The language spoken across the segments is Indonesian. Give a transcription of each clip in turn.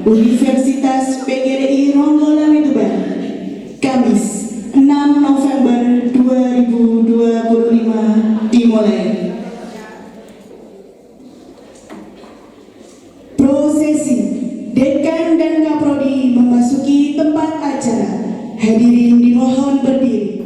Universitas PGRI Ronggolawe Tuban, Kamis 6 November 2025 dimulai. Prosesi Dekan dan Kaprodi memasuki tempat acara. Hadirin dimohon berdiri.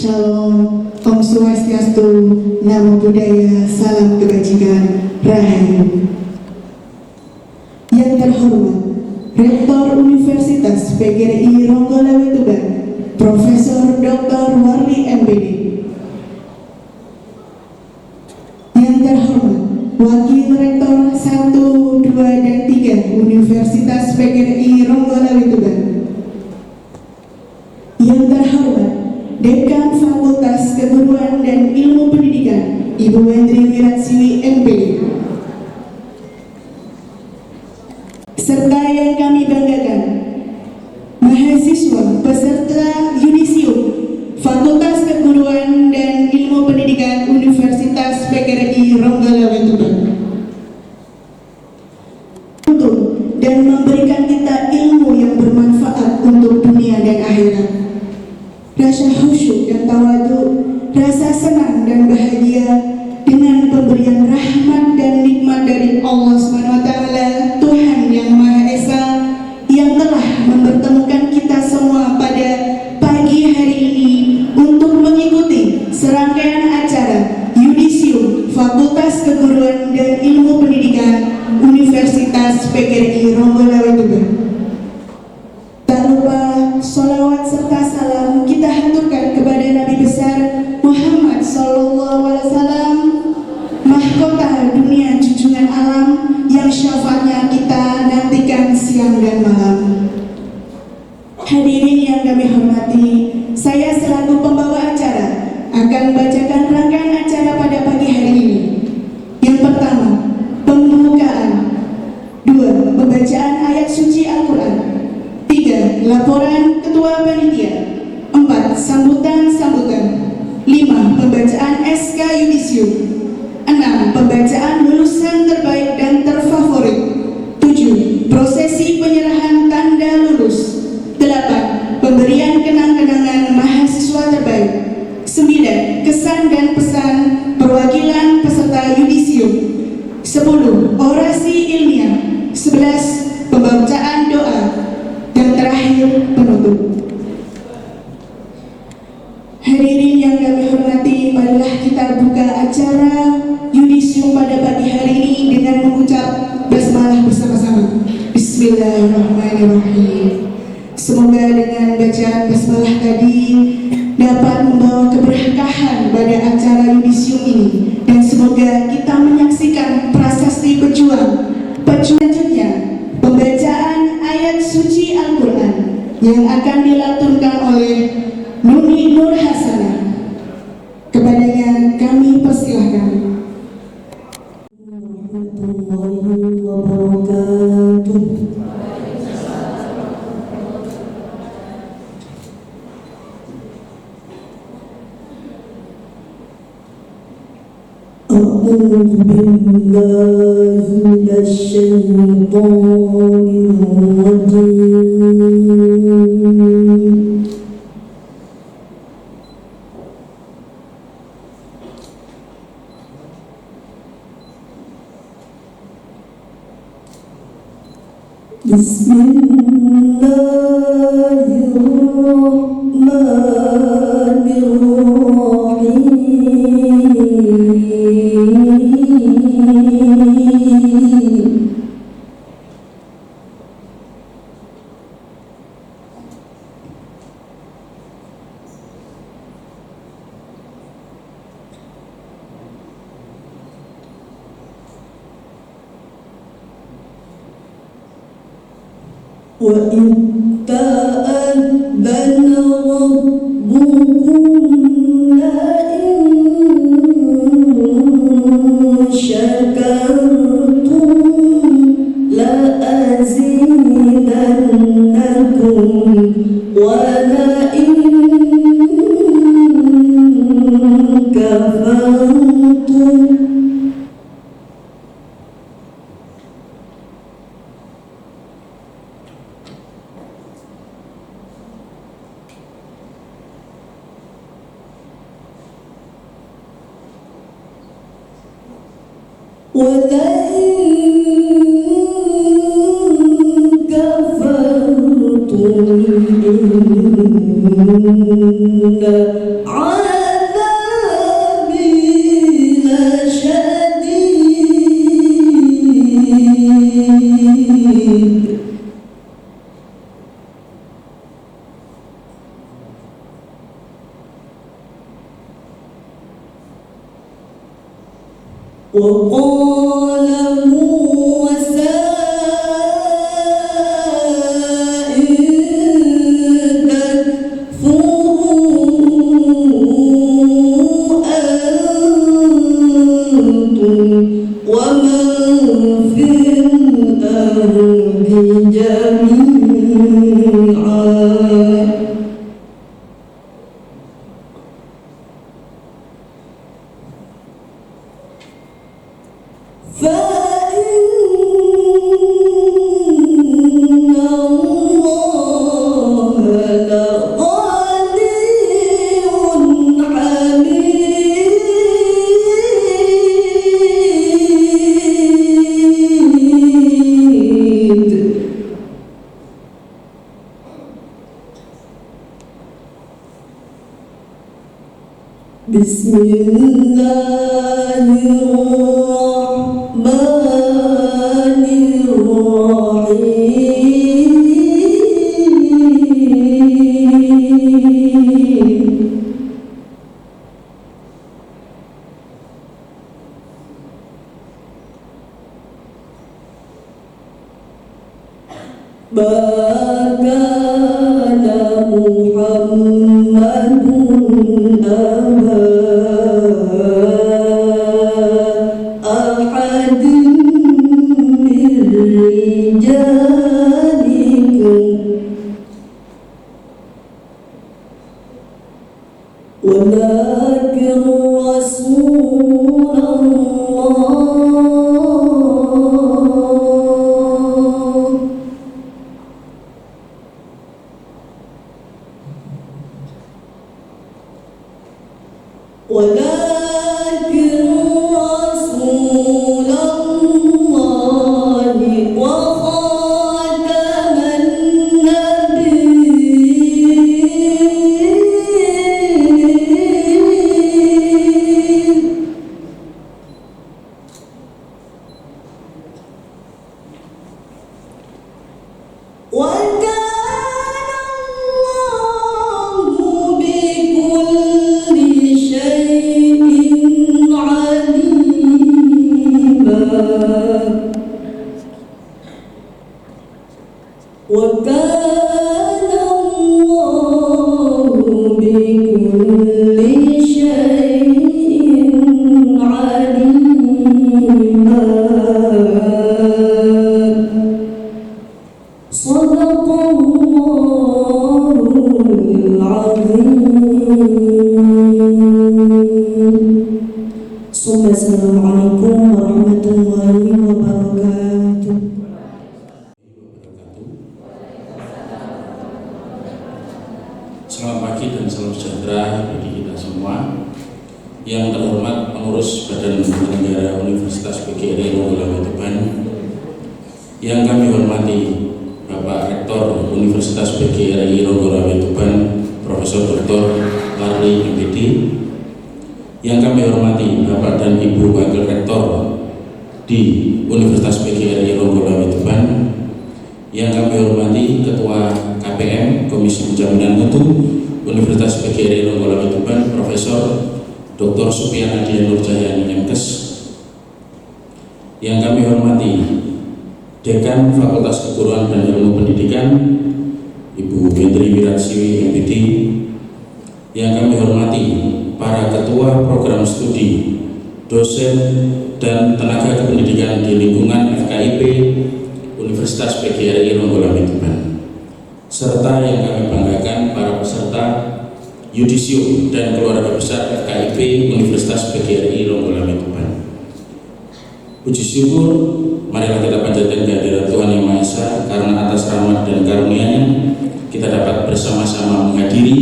Shalom, Om Swastiastu, Namo Buddhaya, salam kebajikan, Rahayu. Yang terhormat, Rektor Universitas PGRI Ronggolawe Tuban, Profesor Dr. Warli MPD. Yang terhormat, Wakil Rektor 1, 2, dan 3 Universitas PGRI Ronggolawe Tuban. Yang terhormat, Dekan Fakultas Keguruan dan Ilmu Pendidikan, Ibu Wendri Wiratsiwi MPD. Serta yang kami banggakan, mahasiswa peserta yudisium Fakultas Keguruan dan Ilmu Pendidikan Universitas PGRI Ronggolawe Tuban, untuk dan memberikan kita ilmu yang bermanfaat untuk dunia dan akhirat. Rasa khusyuk dan tawadu, rasa senang dan bahagia dengan pemberian rahmat dan nikmat dari Allah SWT, Tuhan yang Maha Esa, yang telah mempertemukan kita semua pada pagi hari ini untuk mengikuti serangkaian acara yudisium Fakultas Keguruan dan Ilmu Pendidikan Universitas PGRI Ronggolawe Tuban. Tak lupa sholawat serta salam kita haturkan kepada Nabi besar Muhammad SAW, mahkota dunia junjungan alam yang syafaatnya kita nantikan siang dan malam. Hadirin yang kami hormati, saya selaku pembawa acara akan bacakan rangkaian acara pada pagi hari ini. Yang pertama, pembukaan. 2. Pembacaan ayat suci Al-Quran. 3. Laporan Ketua Panitia. 4. Sambutan-sambutan. 5. Pembacaan SK Yudisium. 6. Pembacaan lulusan terbaik dan terfavorit. 7. Prosesi penyerahan tanda lulus. 8. Pemberian kenang-kenangan kesan dan pesan perwakilan peserta yudisium. 10. Orasi ilmiah. 11. Pembacaan doa. Dan terakhir penutup. Hadirin yang kami hormati, marilah kita buka acara yudisium pada pagi hari ini dengan mengucap basmalah bersama-sama. Bismillahirrahmanirrahim. Semoga dengan bacaan basmalah tadi dapat membawa keberkahan pada acara yudisium ini, dan semoga kita menyaksikan prasasti pejuang selanjutnya, pembacaan ayat suci Al-Quran yang akan dilantunkan oleh Nuni Nur Hasanah. Kepadanya kami persilahkan. Warahmatullahi wabarakatuh. A'udzu billahi minasyaitonir rajim. Bismillahirrahmanirrahim. وَإِذْ تَأَذَّنَ رَبُّكُمْ لَئِن شَكَرْتُمْ لَأَزِيدَنَّكُمْ وَلَئِن كَفَرْتُمْ إِنَّ عَذَابِي لَشَدِيدٌ. وقال موسى إن تكفروا أنتم ومن في الأرض جميعا فإن الله لغني حميد. بسم الله الرحمن الرحيم. ما كان محمد أبا أحد من رجالكم ولكن رسول الله ولكن رسول الله وخاتم النبيين وكان الله بكل شيء عليما وكان الله بكل شيء عليما صدق الله العظيم ثم السلام عليكم ورحمة الله وبركاته. Selamat pagi dan salam sejahtera bagi kita semua. Yang terhormat pengurus Badan Penyelenggara Universitas PGRI Ronggolawe Tuban, yang kami hormati Bapak Rektor Universitas PGRI Ronggolawe Tuban, Profesor Dr. Larli MPD, yang kami hormati Bapak dan Ibu Wakil Rektor di Universitas PGRI Ronggolawe Tuban, yang kami hormati Ketua KPM Komisi Penjaminan Mutu Universitas PGRI Ronggolawe Tuban, Profesor Dr. Supian Adian Nurjayani MKes, yang kami hormati Dekan Fakultas Keguruan dan Ilmu Pendidikan Ibu Hendri Wiratsiwi MPD, yang kami hormati para ketua program studi, dosen dan tenaga kependidikan di lingkungan FKIP Universitas PGRI Ronggolawe Tuban, serta yang kami banggakan para peserta yudisium dan keluarga besar FKIP Universitas PGRI Ronggolawe Tuban. Puji syukur, marilah kita panjatkan kehadirat Tuhan Yang Maha Esa, karena atas rahmat dan karunia-Nya kita dapat bersama-sama menghadiri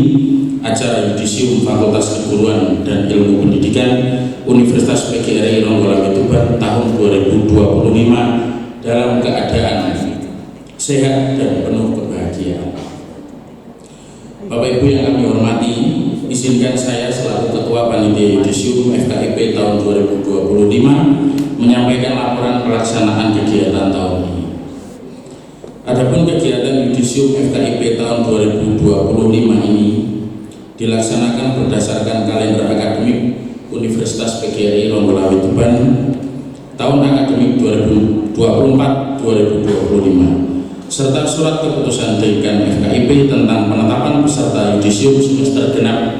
acara yudisium Fakultas Keguruan dan Ilmu Pendidikan Universitas PGRI Ronggolawe Tuban tahun 2025 dalam keadaan sehat dan penuh kebahagiaan. Bapak Ibu yang kami hormati, izinkan saya selaku Ketua Panitia Yudisium FKIP tahun 2025 menyampaikan laporan pelaksanaan kegiatan tahun ini. Adapun kegiatan Yudisium FKIP tahun 2025 ini dilaksanakan berdasarkan kalender akademik Universitas PGRI Ronggolawe Tuban tahun akademik 2024-2025, serta surat keputusan Dekan FKIP tentang penetapan peserta yudisium semester genap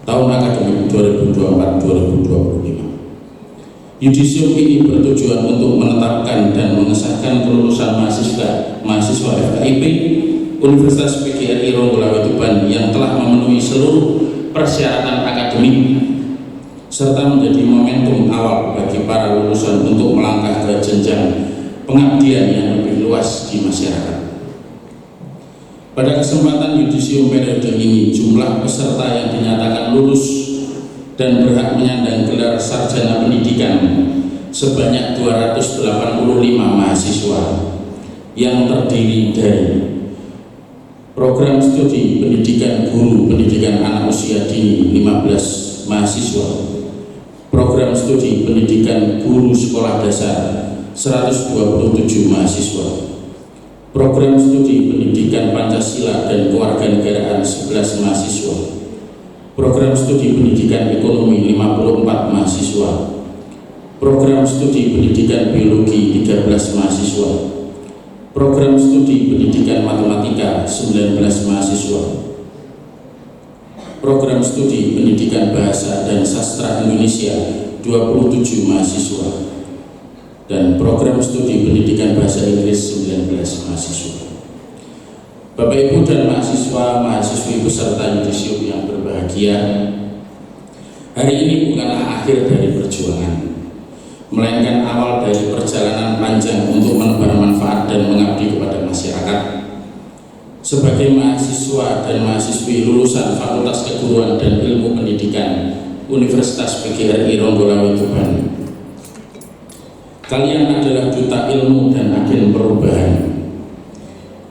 tahun akademik 2024-2025. Yudisium ini bertujuan untuk menetapkan dan mengesahkan kelulusan mahasiswa FKIP Universitas PGRI Ronggolawe Tuban yang telah memenuhi seluruh persyaratan akademik, serta menjadi momentum awal bagi para lulusan untuk melangkah ke jenjang pengabdian yang lebih luas di masyarakat. Pada kesempatan yudisium periode ini, jumlah peserta yang dinyatakan lulus dan berhak menyandang gelar sarjana pendidikan sebanyak 285 mahasiswa yang terdiri dari program studi pendidikan guru pendidikan anak usia dini 15 mahasiswa, program studi pendidikan guru sekolah dasar 127 mahasiswa, program studi pendidikan Pancasila dan Kewarganegaraan 11 mahasiswa, program studi pendidikan ekonomi 54 mahasiswa, program studi pendidikan biologi 13 mahasiswa, program studi pendidikan matematika 19 mahasiswa, program studi pendidikan bahasa dan sastra Indonesia 27 mahasiswa, dan program studi pendidikan bahasa Inggris 19 mahasiswa. Bapak Ibu dan mahasiswi peserta yudisium yang berbahagia, hari ini bukanlah akhir dari perjuangan, melainkan awal dari perjalanan panjang untuk menebar manfaat dan mengabdi kepada masyarakat. sebagai mahasiswa dan mahasiswi lulusan Fakultas Keguruan dan Ilmu Pendidikan Universitas PGRI Ronggolawe Tuban. Kalian adalah duta ilmu dan agen perubahan.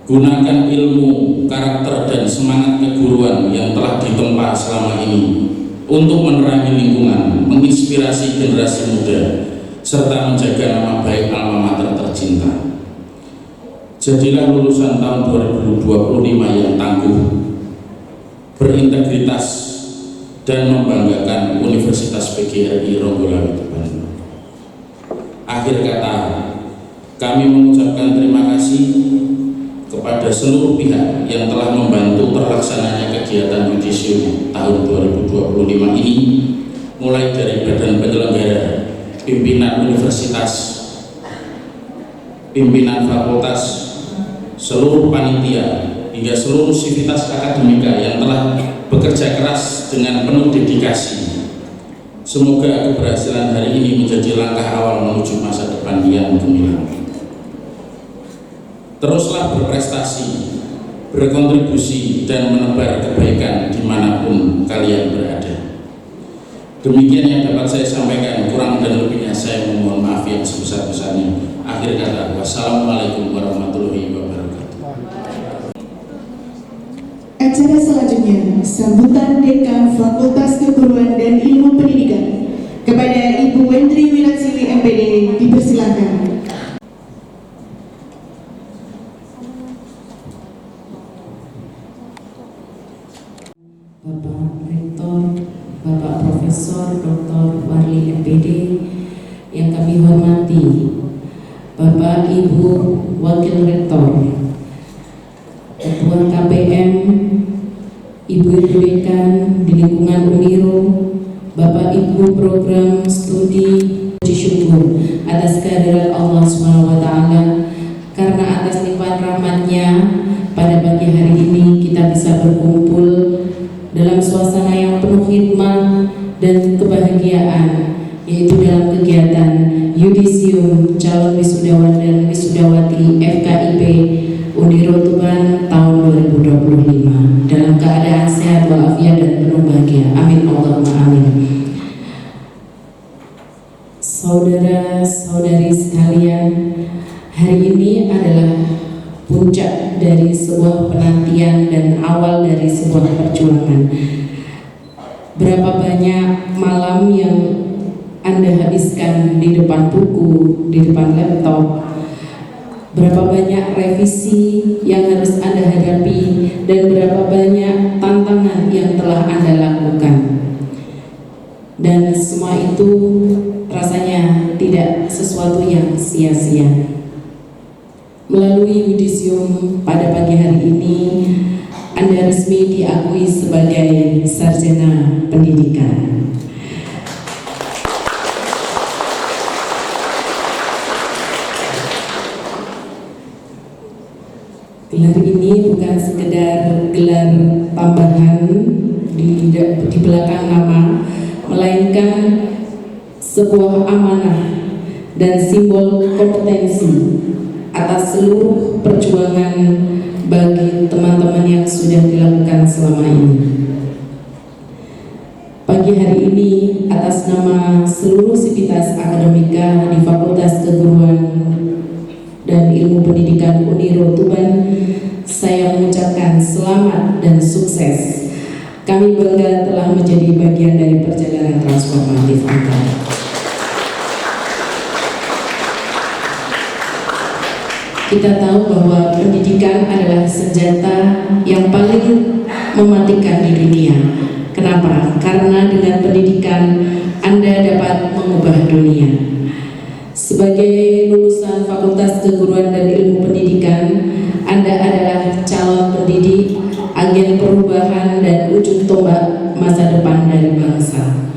Gunakan ilmu, karakter, dan semangat keguruan yang telah ditempa selama ini untuk menerangi lingkungan, menginspirasi generasi muda, serta menjaga nama baik alma mater tercinta. Jadilah lulusan tahun 2025 yang tangguh, berintegritas, dan membanggakan Universitas PGRI Ronggolawe Tuban. Akhir kata, kami mengucapkan terima kasih kepada seluruh pihak yang telah membantu terlaksananya kegiatan yudisium tahun 2025 ini, mulai dari badan penyelenggara, pimpinan universitas, pimpinan fakultas, seluruh panitia, hingga seluruh sivitas akademika yang telah bekerja keras dengan penuh dedikasi. Semoga keberhasilan hari ini menjadi langkah awal menuju masa depan yang gemilang. Teruslah berprestasi, berkontribusi, dan menebar kebaikan dimanapun kalian berada. Demikian yang dapat saya sampaikan, kurang dan lebihnya saya memohon maaf yang sebesar-besarnya. Akhir kata, wassalamualaikum warahmatullahi wabarakatuh. Acara selanjutnya, sambutan Dekan Fakultas Keguruan dan Ilmu Pendidikan kepada Ibu Wendri Wiratsiwi MPD, dipersilakan. Bapak Rektor, Bapak Profesor Dr. Warli MPD yang kami hormati, Bapak Ibu Wakil Rektor, Ketua KPM, Ibu-Ibu Dekan di lingkungan Uniro, Bapak Ibu Program Studi, puji syukur atas kehadirat Allah SWT, karena atas limpahan rahmat-Nya pada pagi hari ini kita bisa berkumpul dalam suasana yang penuh hikmah dan kebahagiaan, yaitu dalam kegiatan yudisium calon wisudawan dan wisudawati FKIP Uniro Tuban tahun 2025 dalam keadaan sehat walafiat dan penuh bahagia. Amin Allahumma amin. Saudara-saudari sekalian, hari ini adalah puncak dari sebuah penantian dan awal dari sebuah perjuangan. Berapa banyak malam yang Anda habiskan di depan buku, di depan laptop, berapa banyak revisi yang harus Anda hadapi, dan berapa banyak tantangan yang telah Anda lakukan. Dan semua itu rasanya tidak sesuatu yang sia-sia. Melalui yudisium pada pagi hari ini, Anda resmi diakui sebagai sarjana pendidikan. Gelar ini bukan sekedar gelar tambahan di belakang nama, melainkan sebuah amanah dan simbol kompetensi atas seluruh perjuangan bagi teman-teman yang sudah dilakukan selama ini. Pagi hari ini, atas nama seluruh sivitas akademika di Fakultas Keguruan dan Ilmu Pendidikan Uniro Tuban, saya mengucapkan selamat dan sukses. Kami bangga telah menjadi bagian dari perjalanan transformatif Anda. Kita tahu bahwa pendidikan adalah senjata yang paling mematikan di dunia. Kenapa? Karena dengan pendidikan Anda dapat mengubah dunia. Sebagai lulusan Fakultas Keguruan dan Ilmu Pendidikan, Anda adalah calon pendidik, agen perubahan, dan ujung tombak masa depan dari bangsa.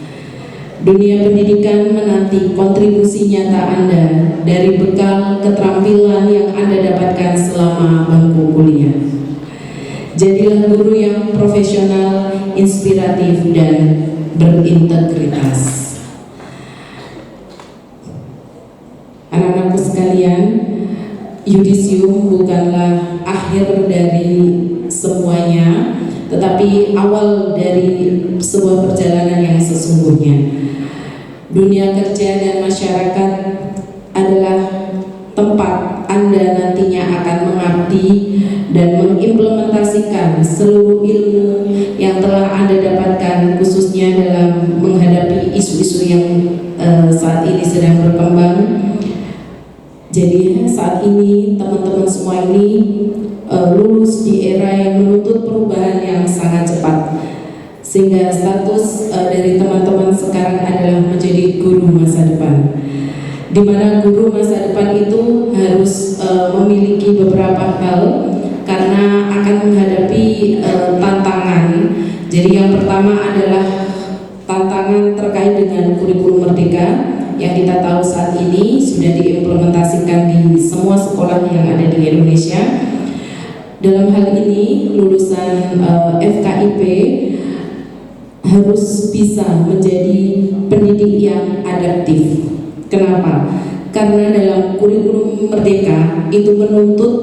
Dunia pendidikan menanti kontribusi nyata Anda dari bekal keterampilan yang Anda dapatkan selama bangku kuliah. Jadilah guru yang profesional, inspiratif, dan berintegritas. Anak-anakku sekalian, yudisium bukanlah akhir dari semuanya, tetapi awal dari sebuah perjalanan yang sesungguhnya. Dunia kerja dan masyarakat adalah tempat Anda nantinya akan mengabdi dan mengimplementasikan seluruh ilmu yang telah Anda dapatkan, khususnya dalam menghadapi isu-isu yang saat ini sedang berkembang. Jadi saat ini teman-teman semua ini lulus di era yang menuntut perubahan yang sangat cepat, sehingga status dari teman-teman sekarang adalah menjadi guru masa depan, di mana guru masa depan itu harus memiliki beberapa hal karena akan menghadapi tantangan. Jadi yang pertama adalah tantangan terkait dengan kurikulum merdeka yang kita tahu saat ini sudah diimplementasikan di semua sekolah yang ada di Indonesia. Dalam hal ini lulusan FKIP harus bisa menjadi pendidik yang adaptif. Kenapa? Karena dalam kurikulum merdeka itu menuntut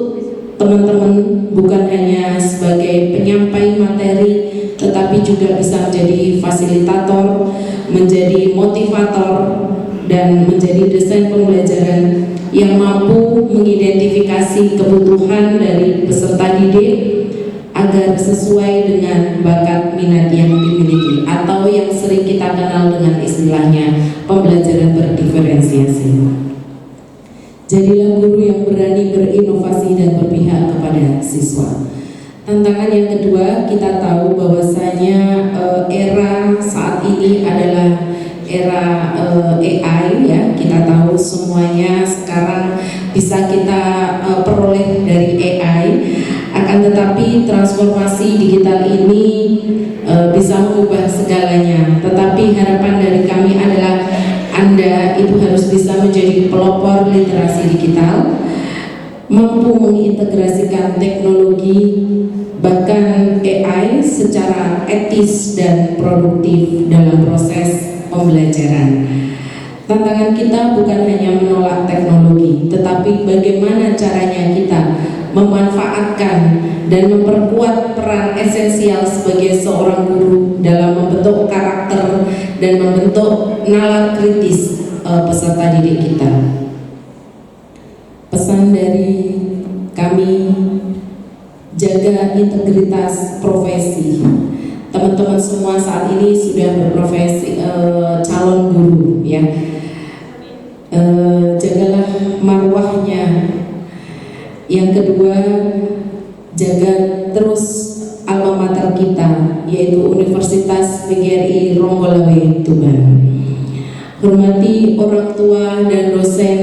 teman-teman bukan hanya sebagai penyampai materi, tetapi juga bisa menjadi fasilitator, menjadi motivator, dan menjadi desain pembelajaran yang mampu mengidentifikasi kebutuhan dari peserta didik agar sesuai dengan bakat minat yang dimiliki, atau yang sering kita kenal dengan istilahnya pembelajaran berdiferensiasi. Jadilah guru yang berani berinovasi dan berpihak kepada siswa. Tantangan yang kedua, kita tahu bahwasanya era saat ini adalah era AI ya. Kita tahu semuanya sekarang bisa kita peroleh dari AI. Akan tetapi transformasi digital ini bisa mengubah segalanya. Tetapi harapan dari kami adalah Anda itu harus bisa menjadi pelopor literasi digital, mampu mengintegrasikan teknologi bahkan AI secara etis dan produktif dalam proses pembelajaran. Tantangan kita bukan hanya menolak teknologi, tetapi bagaimana caranya kita memanfaatkan dan memperkuat peran esensial sebagai seorang guru dalam membentuk karakter dan membentuk nalar kritis peserta didik kita. Pesan dari kami, jaga integritas profesi. Teman-teman semua saat ini sudah berprofesi calon guru ya. Jagalah marwahnya. Yang kedua, jaga terus alma mater kita, yaitu Universitas PGRI Ronggolawe Tuban. Hormati orang tua dan dosen.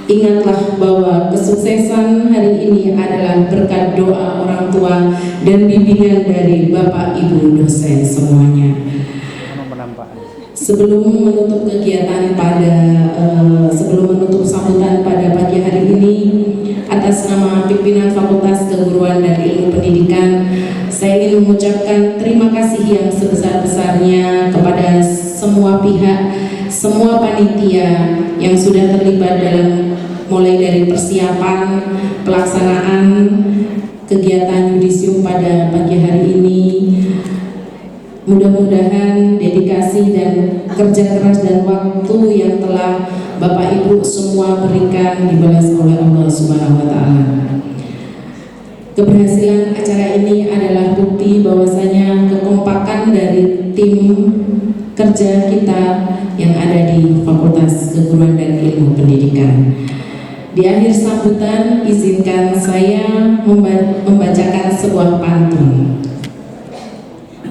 Ingatlah bahwa kesuksesan hari ini adalah berkat doa orang tua dan bimbingan dari Bapak Ibu dosen semuanya. Sebelum menutup kegiatan sebelum menutup sambutan pada pagi hari ini, atas nama pimpinan Fakultas Keguruan dan Ilmu Pendidikan, saya ingin mengucapkan terima kasih yang sebesar-besarnya kepada semua pihak, semua panitia yang sudah terlibat dalam mulai dari persiapan, pelaksanaan kegiatan yudisium pada pagi hari ini. Mudah-mudahan dedikasi dan kerja keras dan waktu yang telah Bapak Ibu semua berikan dibalas oleh Allah Subhanahu wa Ta'ala. Keberhasilan acara ini adalah bukti bahwasanya kekompakan dari tim kerja kita yang ada di Fakultas Keguruan dan Ilmu Pendidikan. Di akhir sambutan, izinkan saya membacakan sebuah pantun.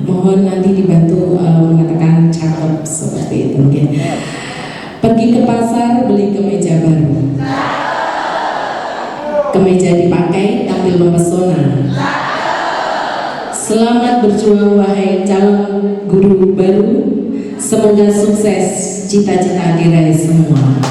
Mohon nanti dibantu mengatakan cakep seperti itu. Okay. Pergi ke pasar beli kemeja baru. Kemeja dipakai tampil mempesona. Selamat berjuang wahai calon guru baru. Semoga sukses cita-cita diraih semua.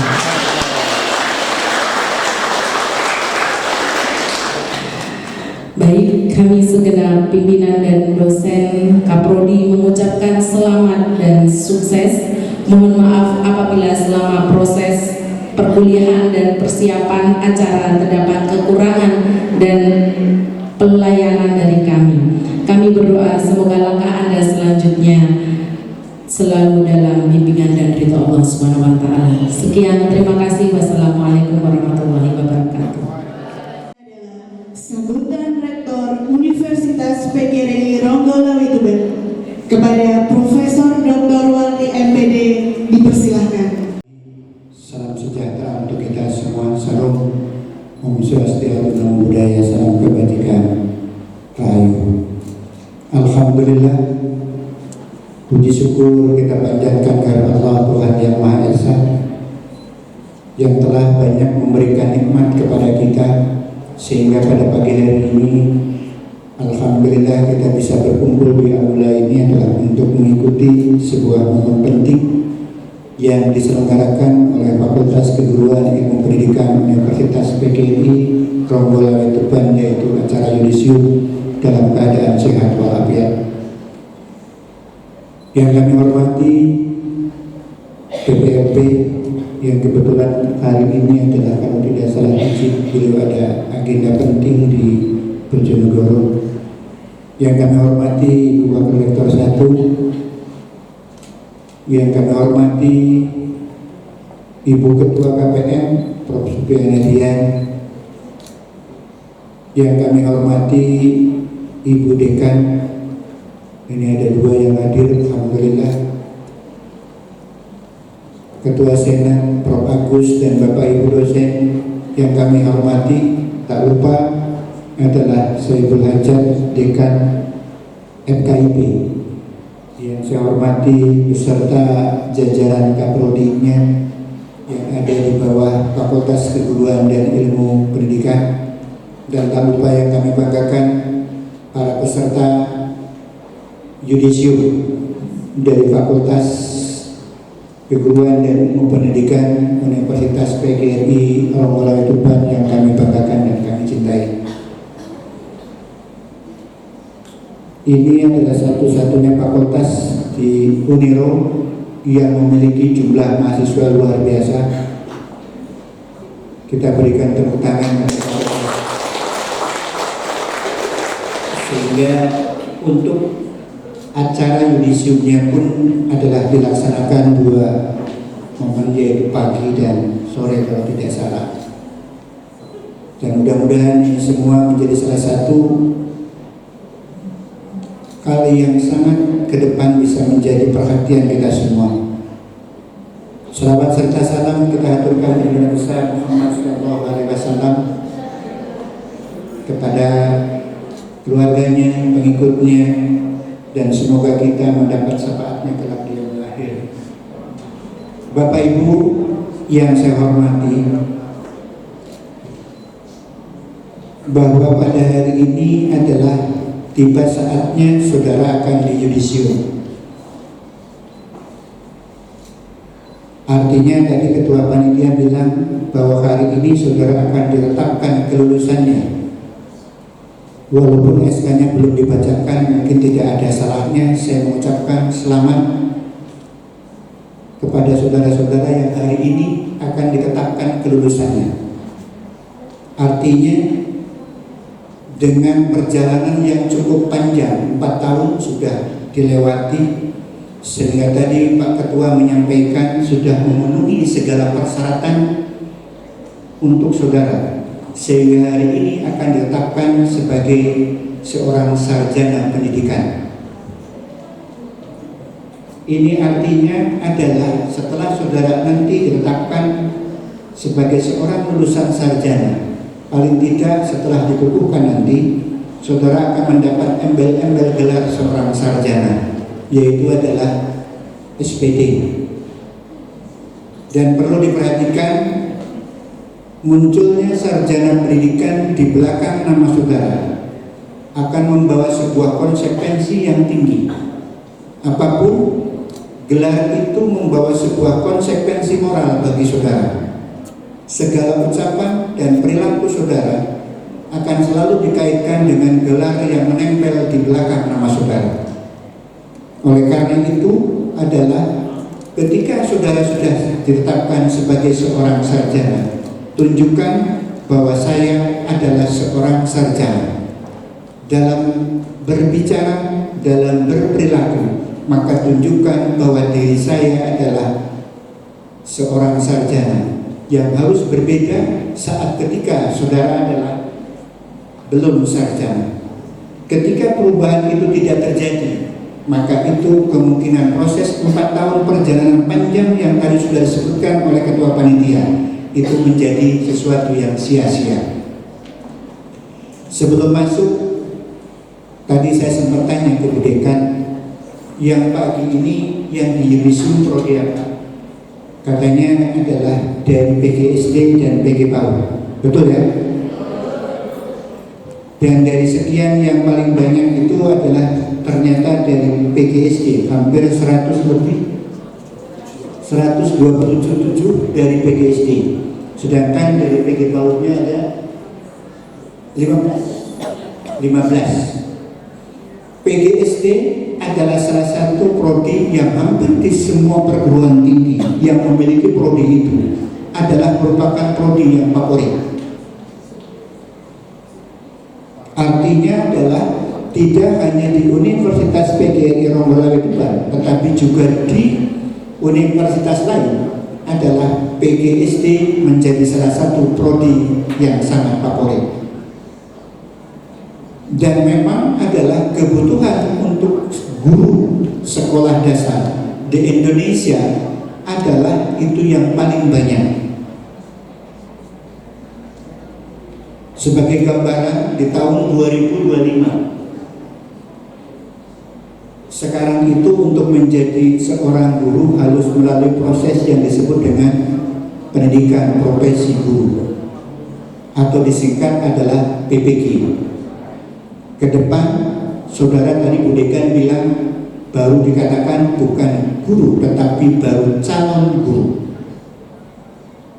Baik, kami segenap pimpinan dan dosen Kaprodi mengucapkan selamat dan sukses. Mohon maaf apabila selama proses perkuliahan dan persiapan acara terdapat kekurangan dan pelayanan dari kami. Kami berdoa semoga langkah Anda selanjutnya selalu dalam bimbingan dan ridho Allah Subhanahu wa taala. Sekian, terima kasih. Wassalamualaikum warahmatullahi wabarakatuh. Sambutan Rektor Universitas PGRI Ronggolawe Tuban kepada Profesor Dr. Waldi MPD dipersilahkan. Salam sejahtera untuk kita semua. Salam Om Swastiastu, Namo Buddhaya, salam kebajikan rahayu. Alhamdulillah, puji syukur kita panjatkan kepada Allah Tuhan Yang Maha Esa yang telah banyak memberikan nikmat kepada kita, sehingga pada pagi hari ini alhamdulillah kita bisa berkumpul di aula ini adalah untuk mengikuti sebuah momen penting yang diselenggarakan oleh Fakultas Keguruan Ilmu Pendidikan Universitas PGRI Ronggolawe Tuban, yaitu acara yudisium dalam keadaan sehat walafiat. Yang kami hormati PPLP yang kebetulan hari ini adalah, kalau tidak salah izin, beliau ada agenda penting di Bojonegoro. Yang kami hormati Ibu Wakil Rektor 1, yang kami hormati Ibu Ketua KPM Prof. Supianadian, yang kami hormati Ibu Dekan, ini ada 2 yang hadir, alhamdulillah. Ketua Senat Prof. Agus dan Bapak Ibu dosen yang kami hormati, tak lupa adalah Soebul Hajat Dekan FKIP yang saya hormati beserta jajaran kaprodinya yang ada di bawah Fakultas Keguruan dan Ilmu Pendidikan, dan tak lupa yang kami banggakan para peserta yudisium dari Fakultas Keguruan dan Ilmu Pendidikan Universitas PGRI Ronggolawe Tuban yang kami banggakan dan kami cintai. Ini adalah satu-satunya fakultas di Uniro yang memiliki jumlah mahasiswa luar biasa. Kita berikan tepuk tangan sehingga untuk acara yudisiumnya pun adalah dilaksanakan 2 momen, yaitu pagi dan sore kalau tidak salah. Dan mudah-mudahan ini semua menjadi salah satu kali yang sangat ke depan bisa menjadi perhatian kita semua. Selawat serta salam kita haturkan kepada Nabi besar Muhammad SAW, kepada keluarganya, pengikutnya, dan semoga kita mendapat syafaatnya kelak di yaumil akhir. Bapak Ibu yang saya hormati, bahwa pada hari ini adalah tiba saatnya saudara akan di yudisium. Artinya tadi Ketua Panitia bilang bahwa hari ini saudara akan ditetapkan kelulusannya. Walaupun SK-nya belum dibacakan, mungkin tidak ada salahnya saya mengucapkan selamat kepada saudara-saudara yang hari ini akan ditetapkan kelulusannya. Artinya dengan perjalanan yang cukup panjang, 4 tahun sudah dilewati, sehingga tadi Pak Ketua menyampaikan sudah memenuhi segala persyaratan untuk saudara, sehingga hari ini akan ditetapkan sebagai seorang sarjana pendidikan. Ini artinya adalah setelah saudara nanti ditetapkan sebagai seorang lulusan sarjana, paling tidak setelah dikukuhkan nanti, saudara akan mendapat embel-embel gelar seorang sarjana, yaitu adalah SPD. Dan perlu diperhatikan, munculnya sarjana pendidikan di belakang nama saudara akan membawa sebuah konsekuensi yang tinggi. Apapun, gelar itu membawa sebuah konsekuensi moral bagi saudara. Segala ucapan dan perilaku saudara akan selalu dikaitkan dengan gelar yang menempel di belakang nama saudara. Oleh karena itu adalah ketika saudara sudah ditetapkan sebagai seorang sarjana, tunjukkan bahwa saya adalah seorang sarjana. dalam berbicara, dalam berperilaku, maka tunjukkan bahwa diri saya adalah seorang sarjana, yang harus berbeda saat ketika saudara adalah belum sarjana. Ketika perubahan itu tidak terjadi, maka itu kemungkinan proses 4 tahun perjalanan panjang yang tadi sudah disebutkan oleh ketua panitia itu menjadi sesuatu yang sia-sia. Sebelum masuk, tadi saya sempat tanya ke Bu Dekan, yang pagi ini yang di Wisum Prodi apa? Katanya adalah dari PGSD dan PG PAUD, betul ya? Dan dari sekian yang paling banyak itu adalah ternyata dari PGSD, hampir 100 lebih, 127 dari PGSD. Sedangkan dari PG PAUD-nya ada 15. PGSD adalah salah satu prodi yang hampir di semua perguruan tinggi yang memiliki prodi itu adalah merupakan prodi yang favorit. Artinya adalah tidak hanya di Universitas PGRI Ronggolawe Tuban, tetapi juga di universitas lain adalah PGSD menjadi salah satu prodi yang sangat favorit. Dan memang adalah kebutuhan untuk guru sekolah dasar di Indonesia adalah itu yang paling banyak. Sebagai gambaran, di tahun 2025 sekarang itu untuk menjadi seorang guru harus melalui proses yang disebut dengan pendidikan profesi guru atau disingkat adalah PPG. Ke depan, saudara tadi Bu Dekan bilang baru dikatakan bukan guru tetapi baru calon guru.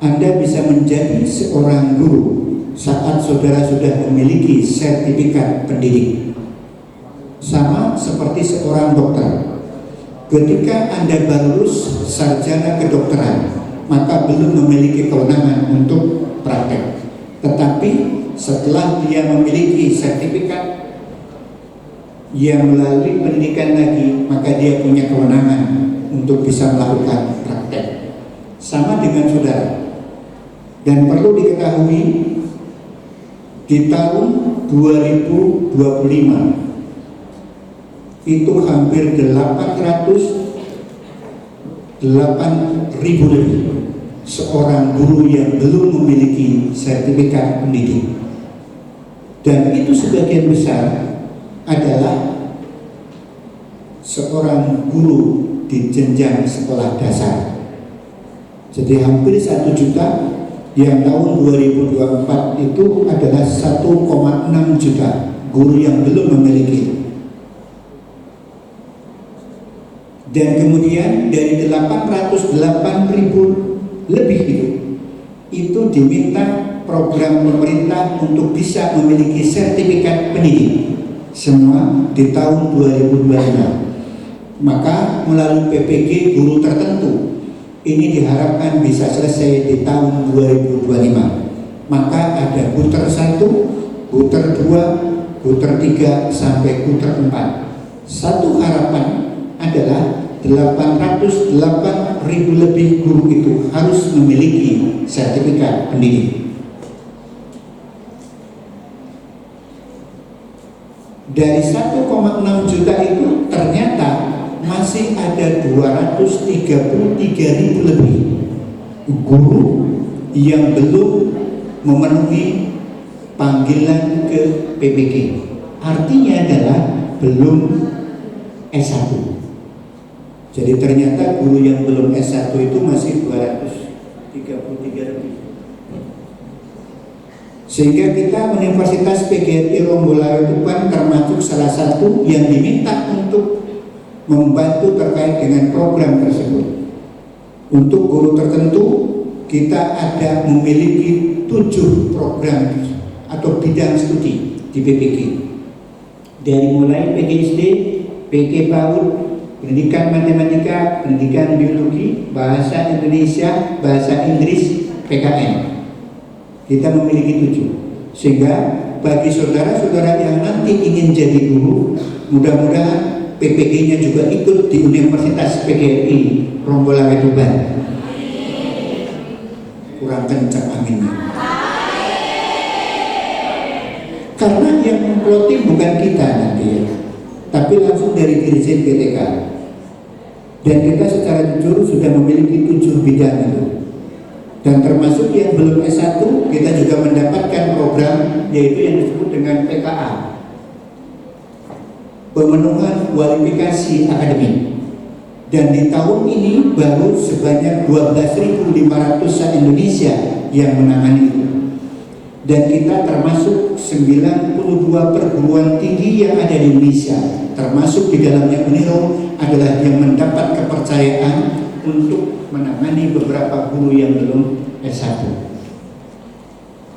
Anda bisa menjadi seorang guru saat saudara sudah memiliki sertifikat pendidik. Sama seperti seorang dokter. Ketika Anda baru lulus sarjana kedokteran, maka belum memiliki kewenangan untuk praktek. Tetapi setelah dia memiliki sertifikat yang melalui pendidikan lagi, maka dia punya kewenangan untuk bisa melakukan praktek. Sama dengan saudara. Dan perlu diketahui di tahun 2025 itu hampir 8.000 lebih seorang guru yang belum memiliki sertifikat pendidik. Dan itu sebagian besar adalah seorang guru di jenjang sekolah dasar. Jadi hampir 1 juta, yang tahun 2024 itu adalah 1,6 juta guru yang belum memiliki. Dan kemudian dari 808.000 lebih itu diminta program pemerintah untuk bisa memiliki sertifikat pendidik semua di tahun 2025. Maka melalui PPG guru tertentu ini diharapkan bisa selesai di tahun 2025. Maka ada puter 1, puter 2, puter 3 sampai puter 4. Satu harapan adalah 808.000 lebih guru itu harus memiliki sertifikat pendidik. Dari 1,6 juta itu ternyata masih ada 233.000 lebih guru yang belum memenuhi panggilan ke PPG. Artinya adalah belum S1. Jadi ternyata guru yang belum S1 itu masih 233 lebih. Sehingga kita Universitas PGRI Ronggolawe Tuban termasuk salah satu yang diminta untuk membantu terkait dengan program tersebut. Untuk guru tertentu kita ada memiliki 7 program atau bidang studi di PPG. Dari mulai PGSD, PG PAUD, pendidikan matematika, pendidikan biologi, bahasa Indonesia, bahasa Inggris, PKN. Kita memiliki 7. Sehingga bagi saudara-saudara yang nanti ingin jadi guru, mudah-mudahan PPG-nya juga ikut di Universitas PGRI Rombolawe Tuban. Kurang kencang aminnya. Karena yang memploti bukan kita nanti ya, tapi langsung dari Dirjen PTK. Dan kita secara jujur sudah memiliki 7 bidang itu. Dan termasuk yang belum S1, kita juga mendapatkan program yaitu yang disebut dengan PKA, pemenuhan kualifikasi akademik. Dan di tahun ini baru sebanyak 12.500 se-Indonesia yang menangani itu. Dan kita termasuk 92 perguruan tinggi yang ada di Indonesia, termasuk di dalamnya UNIRO adalah yang mendapat kepercayaan untuk menangani beberapa guru yang belum S1.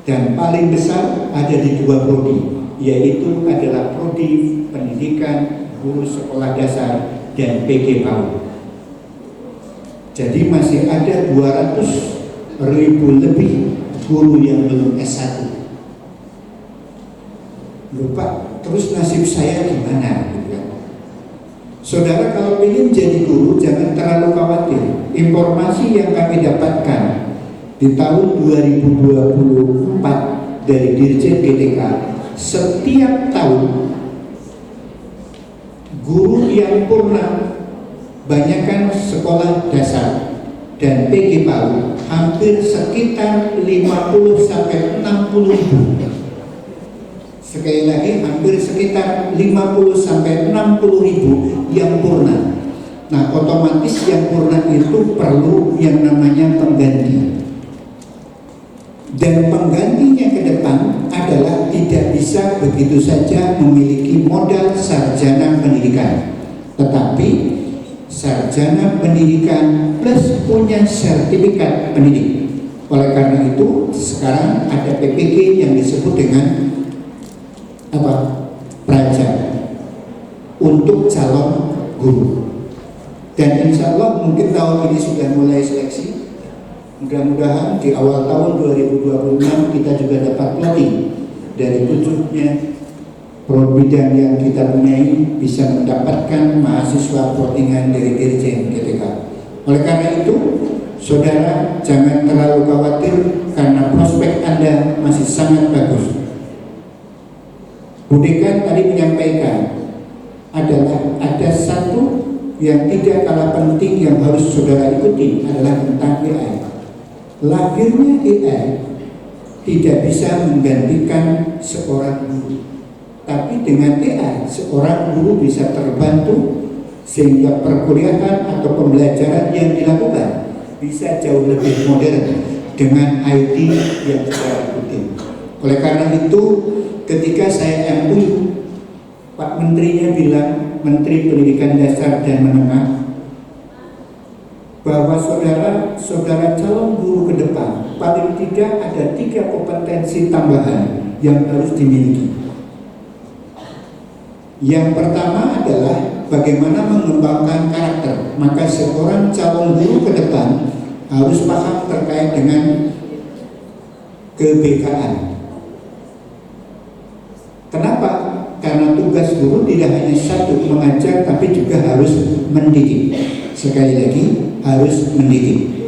Dan paling besar ada di 2 prodi, yaitu adalah prodi pendidikan guru sekolah dasar dan PG PAUD. Jadi masih ada 200.000 lebih guru yang belum S1. Lupa, terus nasib saya gimana? Saudara kalau ingin jadi guru jangan terlalu khawatir. Informasi yang kami dapatkan di tahun 2024 dari Dirjen PTK, setiap tahun guru yang purna, banyakkan sekolah dasar dan PG PAUD, hampir sekitar 50 sampai 60 ribu. Sekali lagi, hampir sekitar 50 sampai 60 ribu yang purna. Nah, otomatis yang purna itu perlu yang namanya pengganti. Dan penggantinya ke depan adalah tidak bisa begitu saja memiliki modal sarjana pendidikan, tetapi sarjana pendidikan plus punya sertifikat pendidik. Oleh karena itu, sekarang ada PPG yang disebut dengan praja untuk calon guru. Dan insya Allah mungkin tahun ini sudah mulai seleksi. Mudah-mudahan di awal tahun 2026 kita juga dapat plotting dari 7-nya bidang yang kita punyai bisa mendapatkan mahasiswa plottingan dari Dirjen PTK. Oleh karena itu, saudara jangan terlalu khawatir karena prospek Anda masih sangat bagus. Bu Dekan tadi menyampaikan adalah ada satu yang tidak kalah penting yang harus saudara ikuti adalah tentang AI. Lahirnya AI tidak bisa menggantikan seorang guru, tapi dengan AI seorang guru bisa terbantu sehingga perkuliahan atau pembelajaran yang dilakukan bisa jauh lebih modern dengan IT yang secara rutin. Oleh karena itu, ketika saya MUI, Pak Menterinya bilang, Menteri Pendidikan Dasar dan Menengah, bahwa saudara calon guru ke depan paling tidak ada 3 kompetensi tambahan yang harus dimiliki. Yang pertama adalah bagaimana mengembangkan karakter. Maka seorang calon guru ke depan harus paham terkait dengan kebekaan. Kenapa? Karena tugas guru tidak hanya satu mengajar, tapi juga harus mendidik. Sekali lagi, harus mendidik.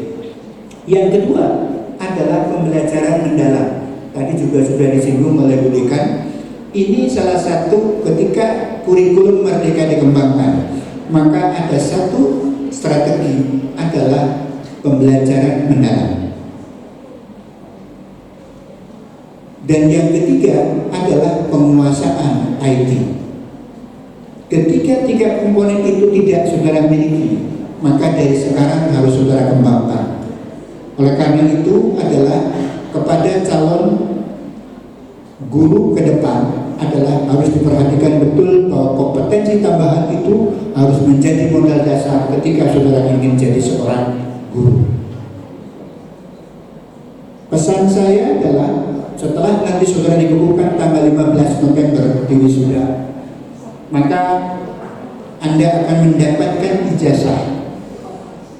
Yang kedua adalah pembelajaran mendalam. Tadi juga sudah disinggung oleh Bu Dekan. Ini salah satu ketika kurikulum Merdeka dikembangkan, maka ada satu strategi adalah pembelajaran mendalam. Dan yang ketiga adalah penguasaan IT. Ketika 3 komponen itu tidak saudara miliki, maka dari sekarang harus saudara kembangkan. Oleh karena itu adalah kepada calon guru ke depan adalah harus diperhatikan betul bahwa kompetensi tambahan itu harus menjadi modal dasar ketika saudara ingin jadi seorang guru. Pesan saya adalah setelah nanti saudara dikukuhkan tanggal 15 November di wisuda, maka Anda akan mendapatkan ijazah.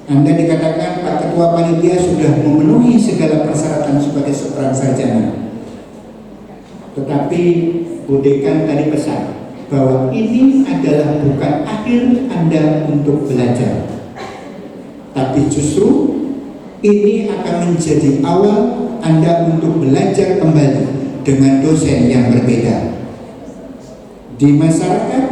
Anda dikatakan Pak Ketua Panitia sudah memenuhi segala persyaratan sebagai seorang sarjana. Tetapi Bu Dekan tadi pesan bahwa ini adalah bukan akhir Anda untuk belajar, tapi justru ini akan menjadi awal Anda untuk belajar kembali dengan dosen yang berbeda. Di masyarakat,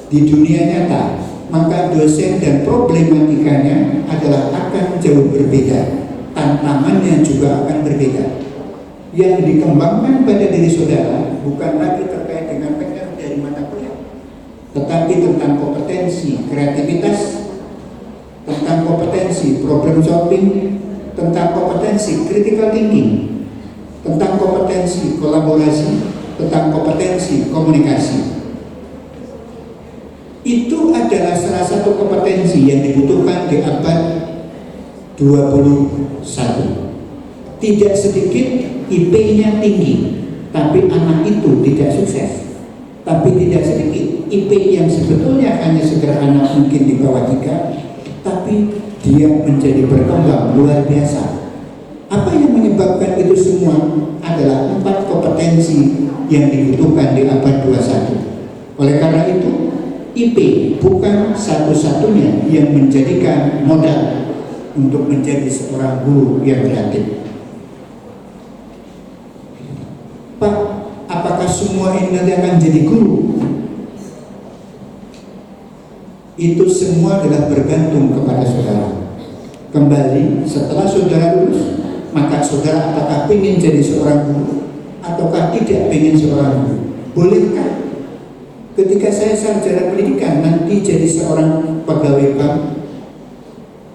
di dunia nyata, maka dosen dan problematikanya adalah akan jauh berbeda. Tantangannya juga akan berbeda. Yang dikembangkan pada diri saudara bukan lagi terkait dengan PR dari mata kuliah, tetapi tentang kompetensi kreativitas, tentang kompetensi problem solving, tentang kompetensi critical thinking, tentang kompetensi kolaborasi, tentang kompetensi komunikasi. Itu adalah salah satu kompetensi yang dibutuhkan di abad 21. Tidak sedikit IP-nya tinggi, tapi anak itu tidak sukses. Tapi tidak sedikit IP yang sebetulnya hanya sederhana, mungkin di bawah 3, tapi dia menjadi berkembang luar biasa. Apa yang menyebabkan itu semua adalah 4 kompetensi yang dibutuhkan di abad 21. Oleh karena itu, IP bukan satu-satunya yang menjadikan modal untuk menjadi seorang guru yang kreatif. Pak, apakah semua ini nanti akan jadi guru? Itu semua adalah bergantung kepada saudara. Kembali setelah saudara lulus, maka saudara apakah ingin jadi seorang guru ataukah tidak ingin seorang guru? Bolehkah ketika saya sarjana pendidikan nanti jadi seorang pegawai bank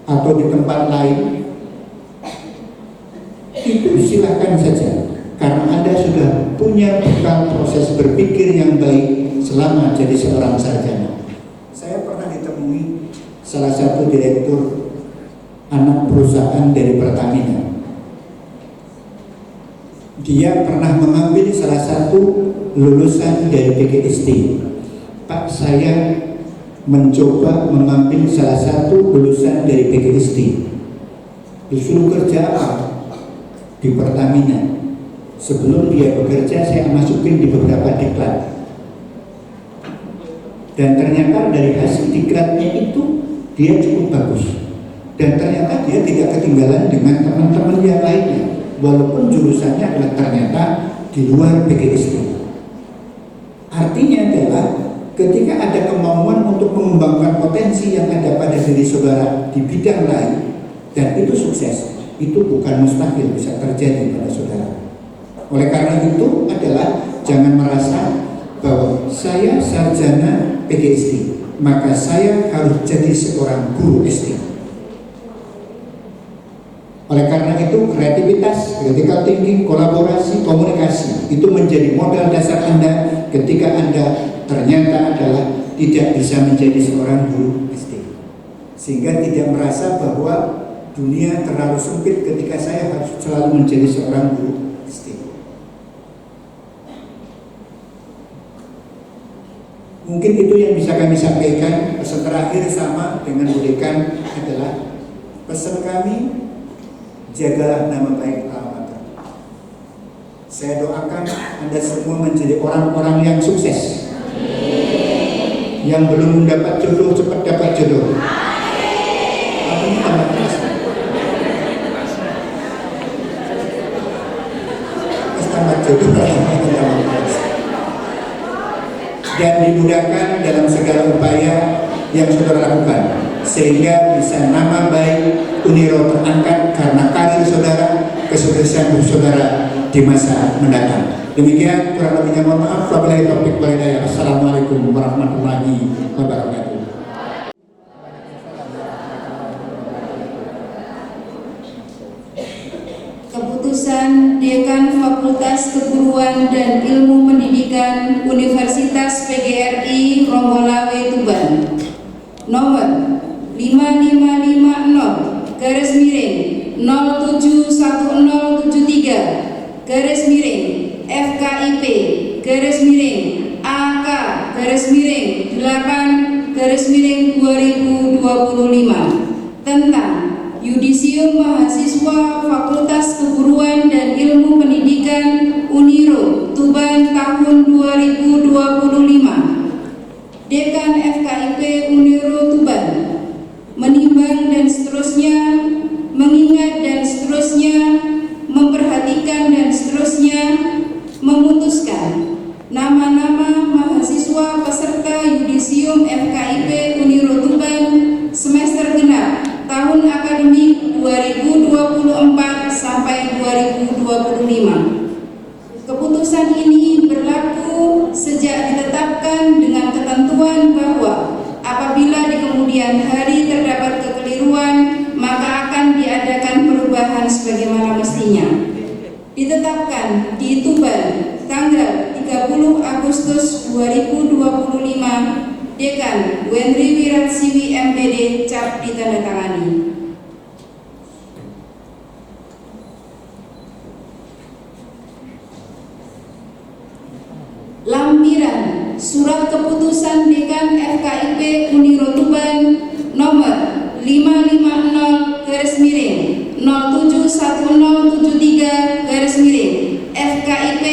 atau di tempat lain? Itu silakan saja, karena Anda sudah punya bekal proses berpikir yang baik selama jadi seorang sarjana. Saya pernah ditemui salah satu direktur anak perusahaan dari Pertamina. Dia pernah mengambil salah satu lulusan dari PGSD. Pak, saya mencoba mengambil salah satu lulusan dari PGSD. Disuruh kerja apa? Di Pertamina. Sebelum dia bekerja, saya masukin di beberapa diklat. Dan ternyata dari hasil diklatnya itu dia cukup bagus. Dan ternyata dia tidak ketinggalan dengan teman-teman yang lainnya, walaupun jurusannya adalah ternyata di luar PGSD. Artinya adalah ketika ada kemauan untuk mengembangkan potensi yang ada pada diri saudara di bidang lain, dan itu sukses, itu bukan mustahil bisa terjadi pada saudara. Oleh karena itu adalah jangan merasa bahwa saya sarjana PGSD, maka saya harus jadi seorang guru SD. Oleh karena itu kreativitas, critical thinking, kolaborasi, komunikasi itu menjadi modal dasar Anda ketika Anda ternyata adalah tidak bisa menjadi seorang guru SD. Sehingga tidak merasa bahwa dunia terlalu sempit ketika saya harus selalu menjadi seorang guru SD. Mungkin itu yang bisa kami sampaikan. Pesan terakhir sama dengan Bu Dekan adalah pesan kami, jagalah nama baik alma mater. Saya doakan Anda semua menjadi orang-orang yang sukses. Yang belum mendapat jodoh cepat dapat jodoh. Amin. Dapat jodoh. Dan dimudahkan dalam segala upaya yang saudara lakukan, sehingga bisa nama baik Uniro terangkat karena karir saudara, kesuksesan saudara di masa mendatang. Demikian kurang lebihnya, mohon maaf. Wabillahi taufiq wal hidayah. Assalamualaikum warahmatullahi wabarakatuh. Keputusan Dekan Fakultas Keguruan dan Ilmu Pendidikan Universitas PGRI Ronggolawe Tuban nomor 5556/071073/FKIP/AK/8/2025 tentang Yudisium Mahasiswa Fakultas Keguruan dan Ilmu Pendidikan Uniro Tuban tahun 2025. Dekan FKIP Uniro Tuban menimbang dan seterusnya, mengingat dan seterusnya, memperhatikan dan seterusnya, memutuskan nama-nama mahasiswa peserta Yudisium FKIP Uniro Tuban semester genap tahun akademik 2024 sampai 2025. Keputusan ini berlaku sejak ditetapkan dengan ketentuan bahwa apabila di kemudian hari terdapat kekeliruan, maka akan diadakan perubahan sebagaimana mestinya. Ditetapkan di Tuban tanggal 30 Agustus 2025, Dekan Wendri Wiratsiwi MPD, cap ditandatangani. Lampiran Surat Keputusan Dekan FKIP Uniro Tuban nomor 550-071073 FKIP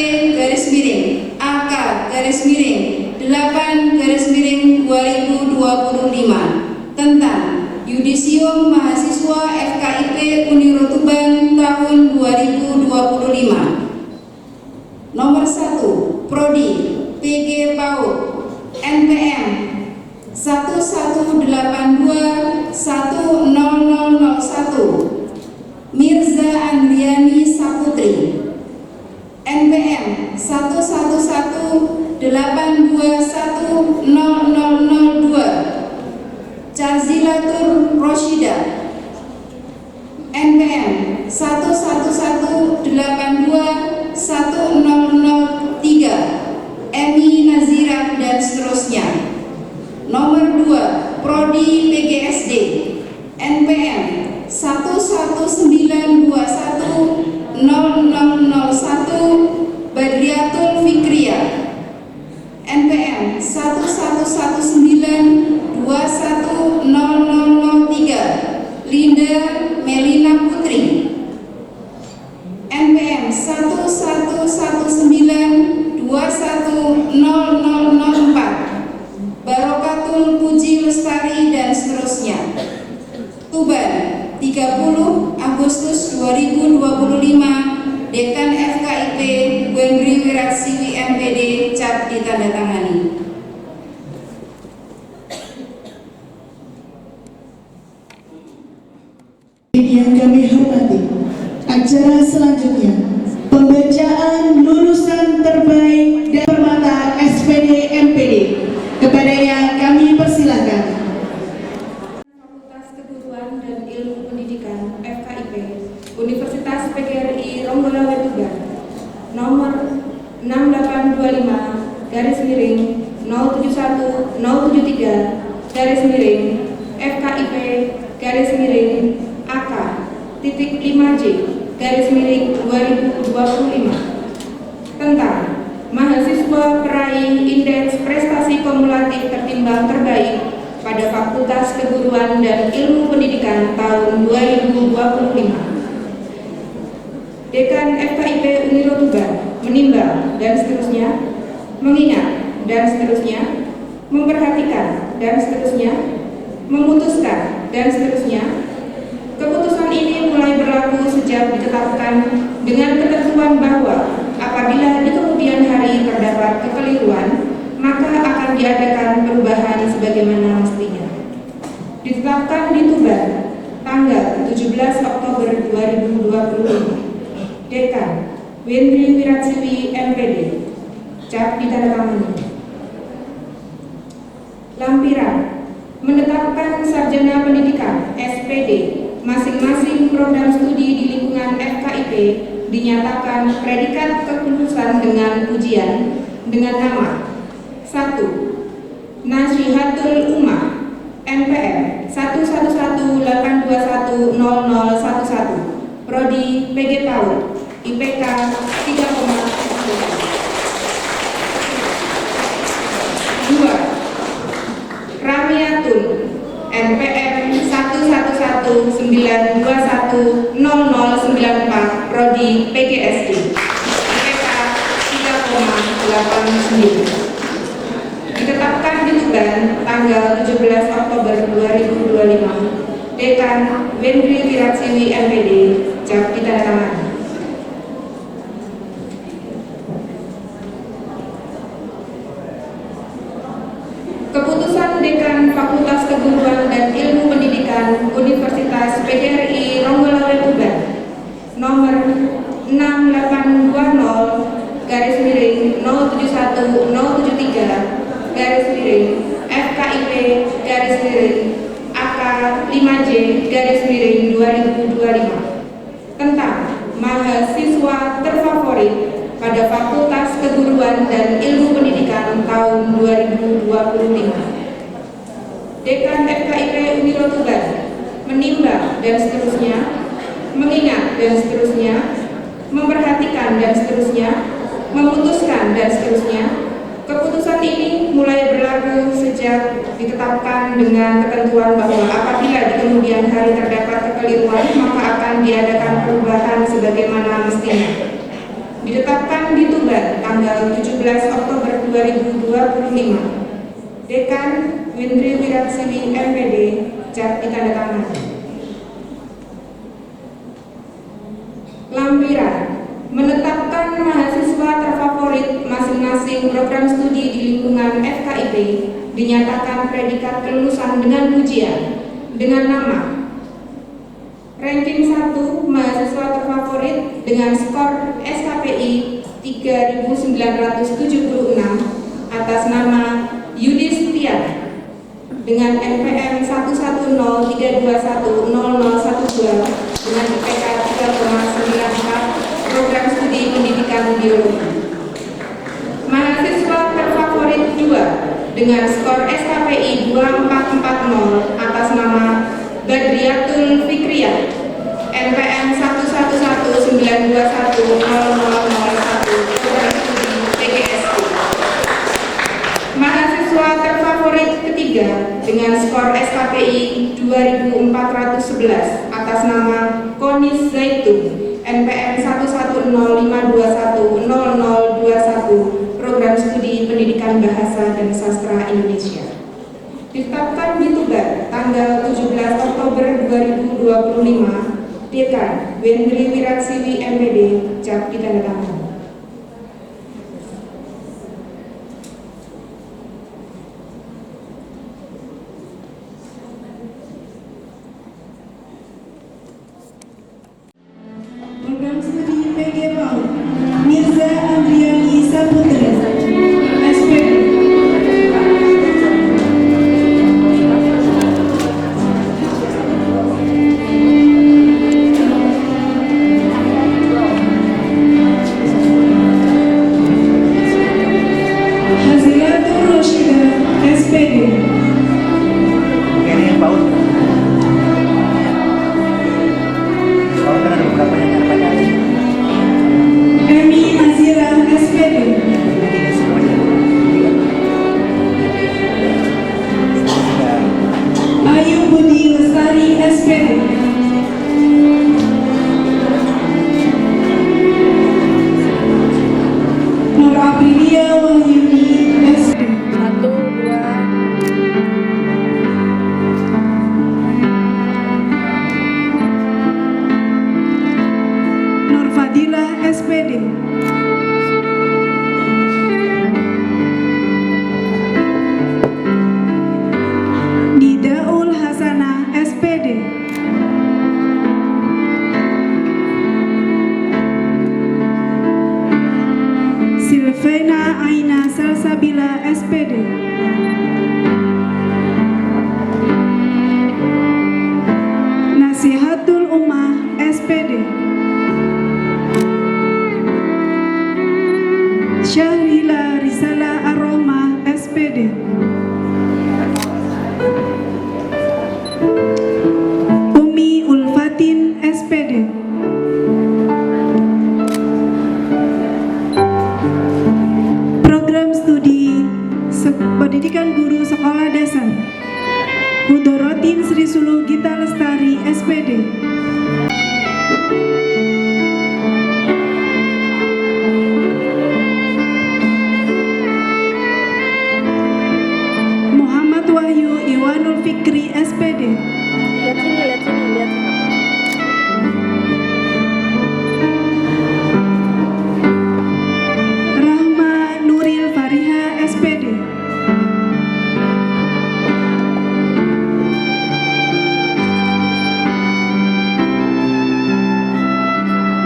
AK 8-2025 tentang Yudisium Mahasiswa FKIP Uniro Tuban tahun 2025. Nomor 1, Prodi PG PAUD NPM 11821001 Mirza Andriani Saputri, NPM 11821002 Cazilatur Roshida, NPM 11821003 Emi Nazira dan seterusnya. Nomor 2, Prodi PGSD, NPM 11921001 Badriatul Fikriya, NPM 1119210003 Linda Melina Putri, NPM 1119210004 Barokatul Puji Lestari dan seterusnya. Tuban 30 Agustus 2025, Dekan FKIP Wendri Wiratsiwi MPD, cap ditandatangani. Yang kami hormati, acara selanjutnya pembacaan lulusan terbaik dan permata SPD MPD. Kepadanya kami persilakan. Fakultas Keguruan dan Ilmu Pendidikan FKIP Universitas PGRI Ronggolawe Tuban nomor 6825-071-073 FKIP AK titik 5J _2025 tentang mahasiswa peraih indeks prestasi kumulatif tertimbang terbaik pada Fakultas Keguruan dan Ilmu Pendidikan tahun 2025. Dekan FKIP Uniro Tuban menimbang dan seterusnya, mengingat dan seterusnya, memperhatikan dan seterusnya, memutuskan dan seterusnya. Keputusan ini mulai berlaku sejak ditetapkan dengan ketentuan bahwa apabila di kemudian hari terdapat kekeliruan, maka akan diadakan perubahan sebagaimana mestinya. Ditetapkan di Tuban tanggal 17 Oktober 2025. Dekan Wendri Wiratsiwi MPD, cap ditandatangani. Lampiran menetapkan sarjana pendidikan SPD masing-masing program studi di lingkungan FKIP dinyatakan predikat kelulusan dengan ujian dengan nama 1. Nasihatul Ummah NPM 11182100011 Prodi PG PAUD IPK 3,2. 2. Ramiatun NPM 11192100094 Prodi PGSD IPK 3,89. Ditetapkan di Tuban tanggal 17 Oktober 2025. Dekan Wendri Wiratsiwi MPD, cap ditandatangani. Keputusan Dekan Fakultas Keguruan dan Ilmu Pendidikan Universitas PGRI Ronggolawe Tuban nomor 682073/FKIP/AK 5J/2025 tentang mahasiswa terfavorit pada Fakultas Keguruan dan Ilmu Pendidikan tahun 2025. Dekan FKIP Uniro Tuban menimbang dan seterusnya, mengingat dan seterusnya, memperhatikan dan seterusnya, memutuskan dan seterusnya. Keputusan ini mulai berlaku sejak ditetapkan dengan ketentuan bahwa apabila di kemudian hari terdapat kekeliruan maka akan diadakan perubahan sebagaimana mestinya. Ditetapkan di Tuban tanggal 17 Oktober 2025. Dekan Wendri Wiratsiwi MPD, cap ditandatangani. Lampiran menetapkan mahasiswa terfavorit masing-masing program studi di lingkungan FKIP dinyatakan predikat kelulusan dengan pujian dengan nama ranking 1 mahasiswa terfavorit dengan skor SKPI 3976 atas nama Yudi Setian dengan NPM 11032100012 dengan IPK 3,94 program studi pendidikan biologi. Mahasiswa terfavorit 2 dengan skor SKPI 2440 atas nama Badriatul Fikriyah NPM 11192100001 program studi PGSD. Mahasiswa terfavorit ketiga dengan skor SKPI 2411 atas nama Konis Zaitun NPM 11052100021 program studi pendidikan bahasa dan sastra Indonesia. Ditetapkan di Tuban tanggal 17 Oktober 2025. Dekan Wendri Wiratsiwi MPD, cap ditandatangani. Program studi PG PAUD Mirza Andriani Saputra SPD. Hazilatul Roshida SPD. Ini PAUD. PAUD kan ada beberapa yang nyarapanya. Emi Nazira SPD. Ini semuanya. Ayu Budi Lestari SPD. Nur Aprilia Wahyuni SPD. 1, 2, Nur Fadilah SPD. Nidaul Hasanah SPD. Silvena Aina Salsabila SPD. Nasihatul Ummah SPD. Gita Lestari, SPD. Muhammad Wahyu Iwanul Fikri, SPD. Lihat sini, lihat sini, lihat sini. Rahma Nuril Fariha, SPD.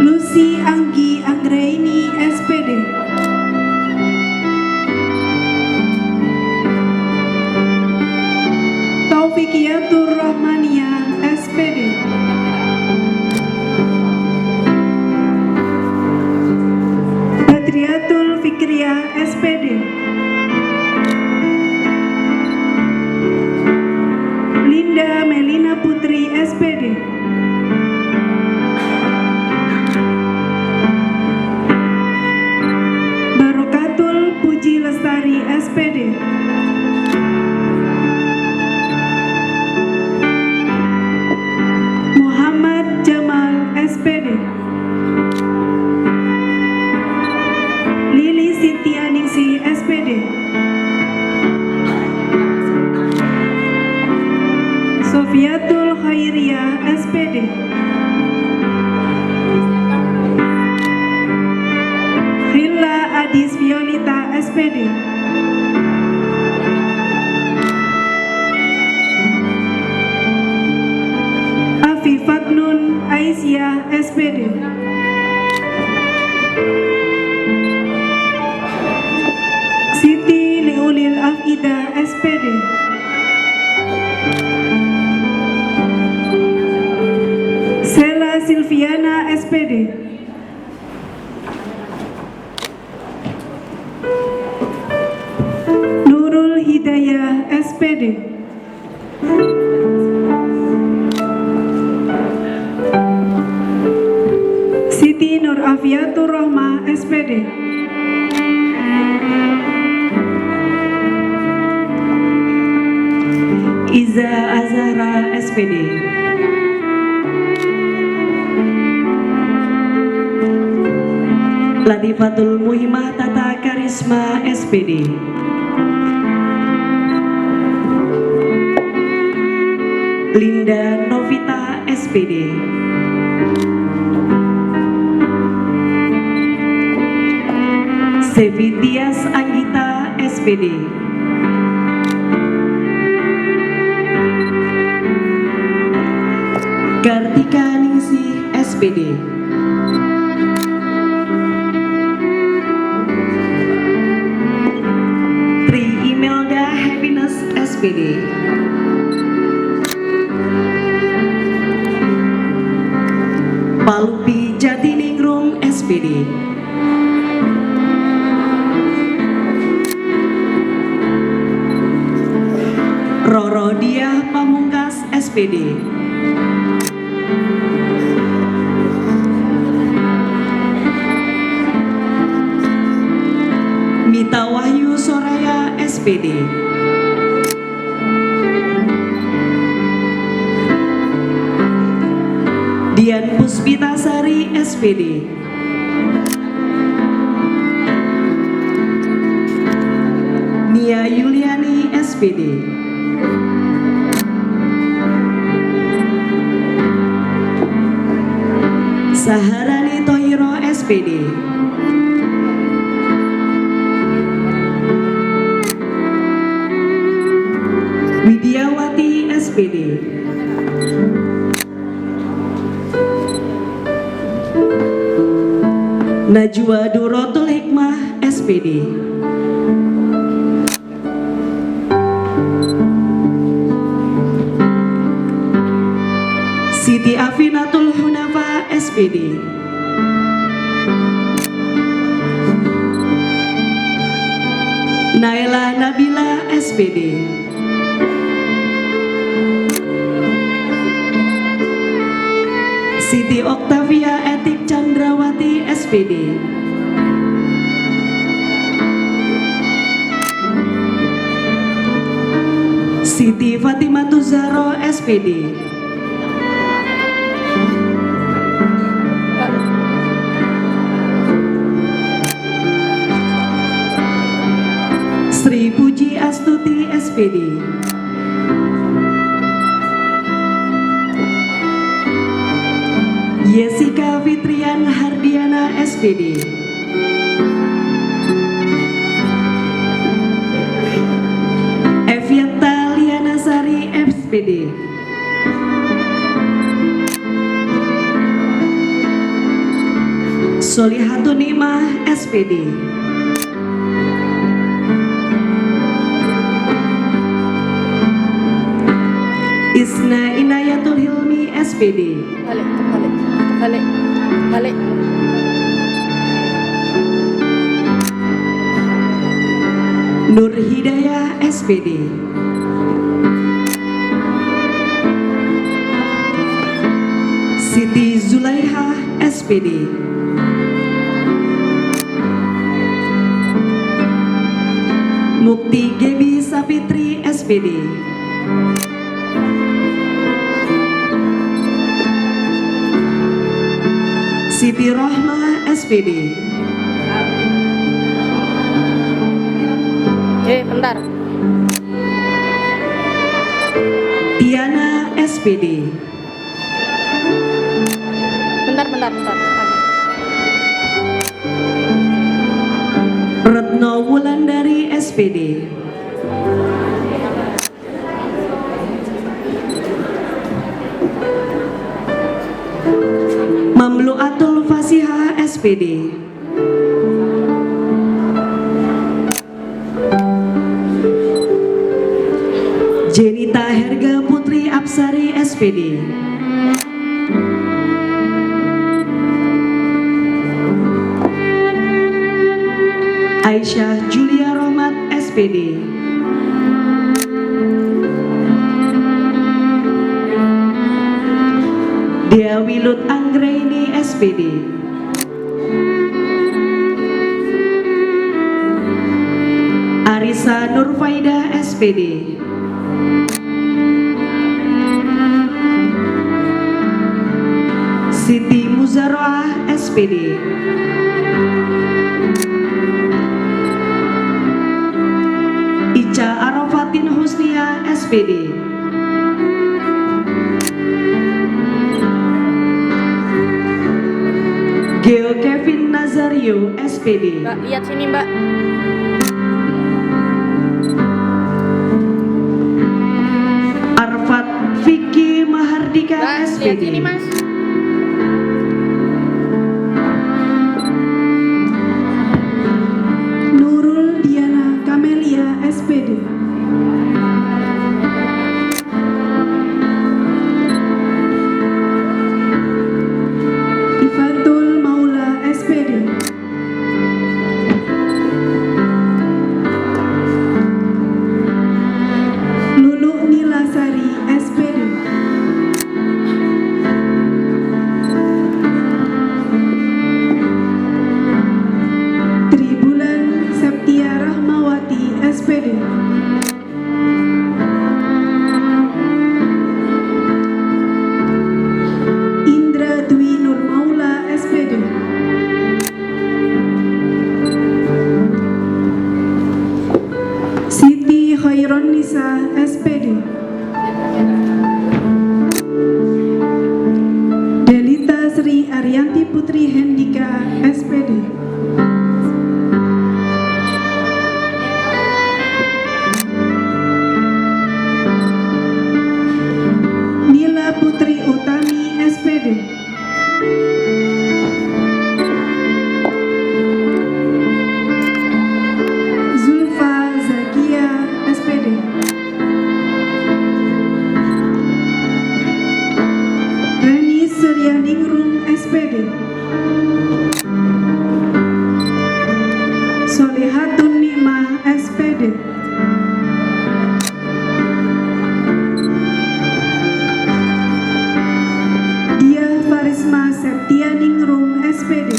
Lucy Anggi Anggraini, SPD. Taufikiatur Rahmania, SPD. Badriatul Fikriya, SPD. Linda Melina Putri, SPD. Barokatul Puji Lestari, SPD. Muhammad Jamal, SPD. Lili Sintianingsi, SPD. Sofiatul Khairiyah, SPD. Hilla Adis Violita, SPD. Afifat Nun Aisyah, SPD. Siti Liulil Afida, SPD. Sela Silviana, SPD. Nurul Hidayah, SPD. Siti Nur Afiatur Rohmah, SPD. Iza Azhara, SPD. Latifatul Muhimah Tata Karisma, SPD. Linda Novita, SPD. Sevitias Anggita, SPD. Kartika Ningsih, SPD. Tri Imelda Happiness, SPD. Palupi Jatiningrum, SPD. Roro Diah Pamungkas, SPD. Mita Wahyu Soraya, SPD. Dian Puspitasari, SPD. Nia Yuliani, SPD. Saharani Tohiro, SPD. Widiawati, SPD. Najwa Durotul Hikmah, SPD. Siti Afinatul Hunafa, SPD. Naila Nabila, SPD. Siti Oktavia Etik Chandrawati, SPD. Siti Fatimah Zahra SPD. Sri Puji Astuti SPD. Jessica Fitrian Hardiana SPD. Eviata Liana Sari SPD. Solihatun Nikmah SPD. Isna Inayatul Hilmi SPD. Balik. Nur Hidayah SPD. Siti Zulaiha SPD. Mukti Gebi Sapitri SPD. Siti Rohmah SPD. Bentar. Tiana SPD. Bentar. Retno Wulandari SPD. Mamluatul Fasihah SPD. Jenita Herga Putri Apsari SPD. Aisyah Julia Rohmat SPD. Dea Wilut Anggraini SPD. Arisa Nurfaida SPD. Siti Muzaroah SPD. Ica Arafatin Husnia SPD. Geo Kevin Nazario SPD. Mbak, lihat sini, Mbak. Arfat Vicky Mahardika Lihat SPD. sini, Mas. Nurul Diana Kamelia SPD. Ifatul Maula SPD. Lulu Nilasari SPD. Tribulan Septia Rahmawati SPD. Indra Dwi Nur Maula SPD. Siti Khairon Nisa SPD. Delita Sri Arianti Putri Hendika SPD. Nila Putri Utami SPD. Zulfa Zakia SPD. Reni Suryaningrum SPD. Solihatun Nikmah SPD. Dia Farisma Septianingrum SPD.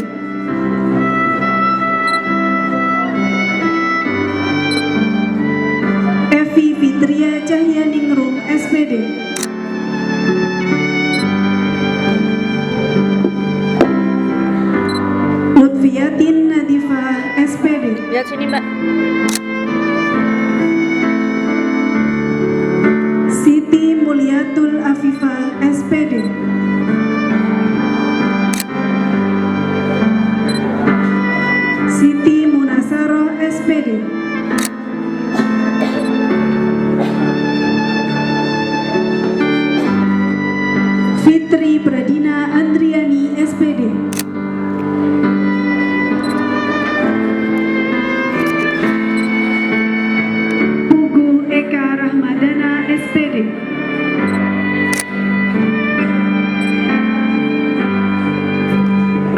Evi Fitria Cahyani Lihat sini Mbak. Siti Mulyatul Afifah SPD. Siti Munasaroh SPD. Fitri Pradina Andriani SPD. Pugu Eka Rahmadana SPD.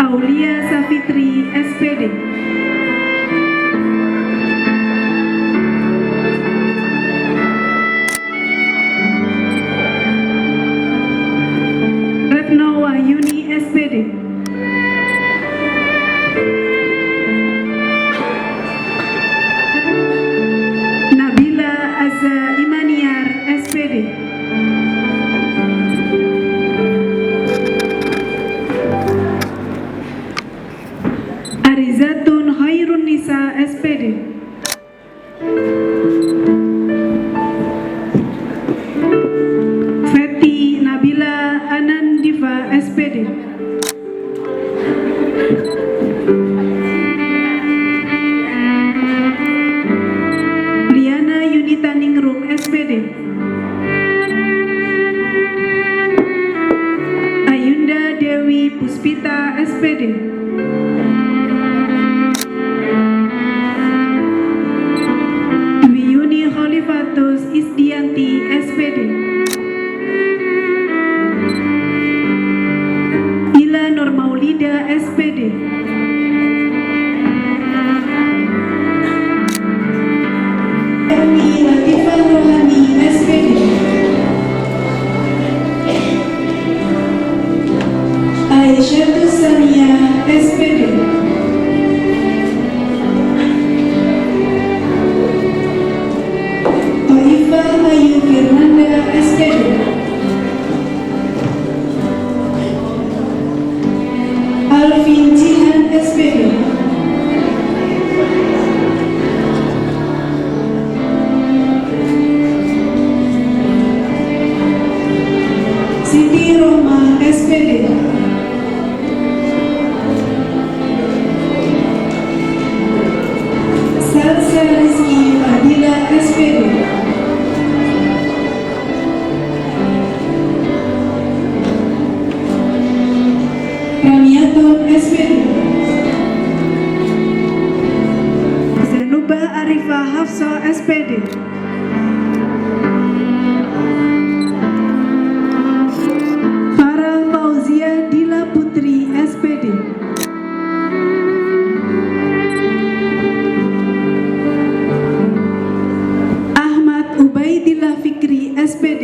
Aulia Safitri SPD. Retno Wahyuni SPD. Nabila Azza Imaniar SPD. Arizatun Khairun Nisa SPD. Feti Nabila Anandiva SPD. Liana Yunita Ningrum SPD. Ayunda Dewi Puspita SPD. Dwi Yuni Khalifatus Isdianti SPD. Ila Nur Maulida SPD. Emi Latifah Rohani SPD. Aisyah Sania SPD. Taifah Ayu Firmanda SPD. Alvin Jihan SPD. Siti Roma SPD. Salsa Rizky Fadila SPD. Ramiatul SPD. Zainubah Arifah Hafsa SPD. Farah Fauzia Dila Putri SPD. Ahmad Ubaidillah Fikri SPD.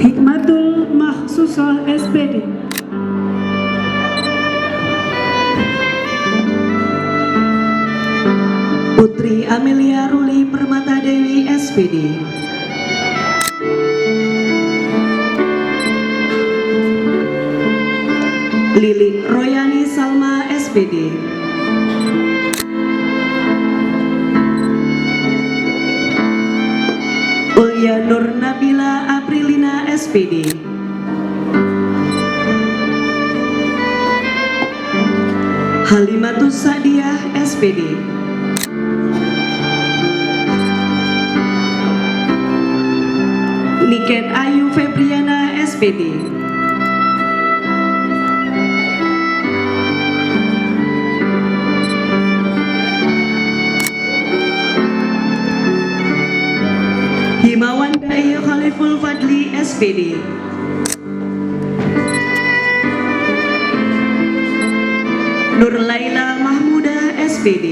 Hikmatul Mahsusah SPD. Putri Amelia Ruli Permata Dewi SPD. Lili Royani Salma SPD. Ulya Nur Nabila Aprilina SPD. Halimatus Sadiah SPD. Niken Ayu Febriana SPD. Himawan Dai Khaliful Fadli SPD. Nur Laila Mahmuda SPD.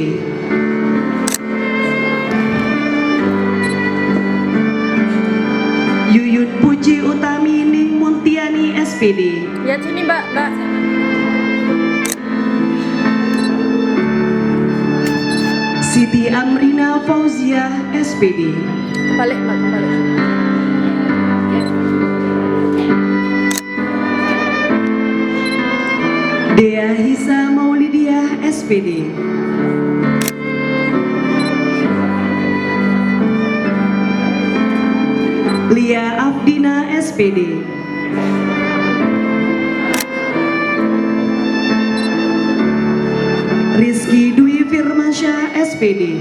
Yuyut Puji Utami Ning Muntiani SPD. Lihat sini Mbak. Siti Amrina Fauzia SPD. Balik. Dea Hisa Maulidiah SPD. Lia Afdina SPD. Rizky Dwi Firmansyah SPD.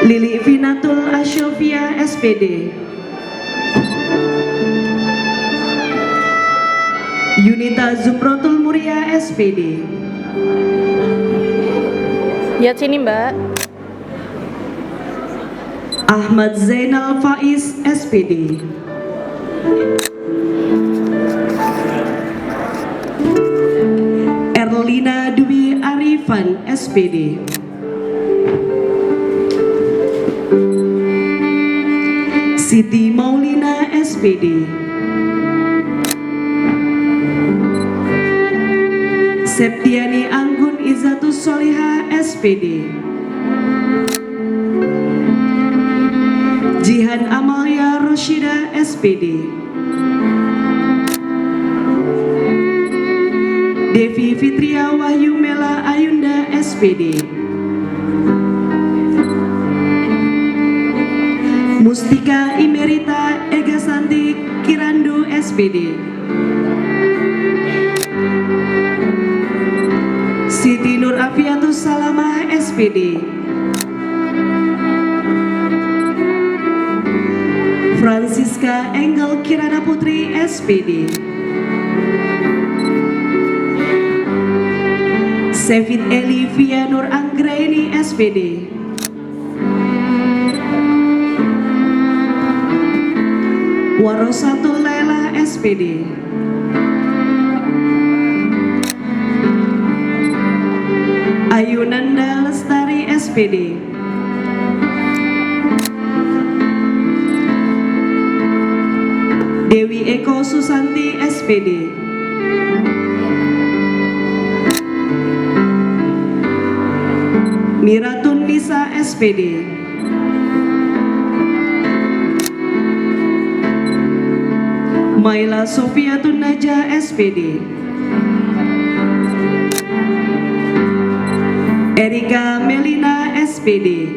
Lili Finatul Asyofia SPD. Yunita Zumrotul Muria SPD. Lihat sini, Mbak. Ahmad Zainal Faiz SPD. Erlina Dwi Arifan SPD. Siti Maulina SPD. Septiani Anggun Izatus Soliha SPD. Jihan Amalia Roshida SPD. Devi Fitria Wahyu Mela Ayunda SPD. Mustika Imerita Ega Santi Kirandu SPD. Siti Nur Afiatus Salamah SPD. Francisca Engel Kirana Putri SPD. Sevit Eli Via Nur Anggraini SPD. Warosatul Laila SPD. Ayunanda Lestari SPD. Dewi Eko Susanti SPD. Miratun Nisa SPD. Maila Sofiatun Naja SPD. Erika Melina SPD.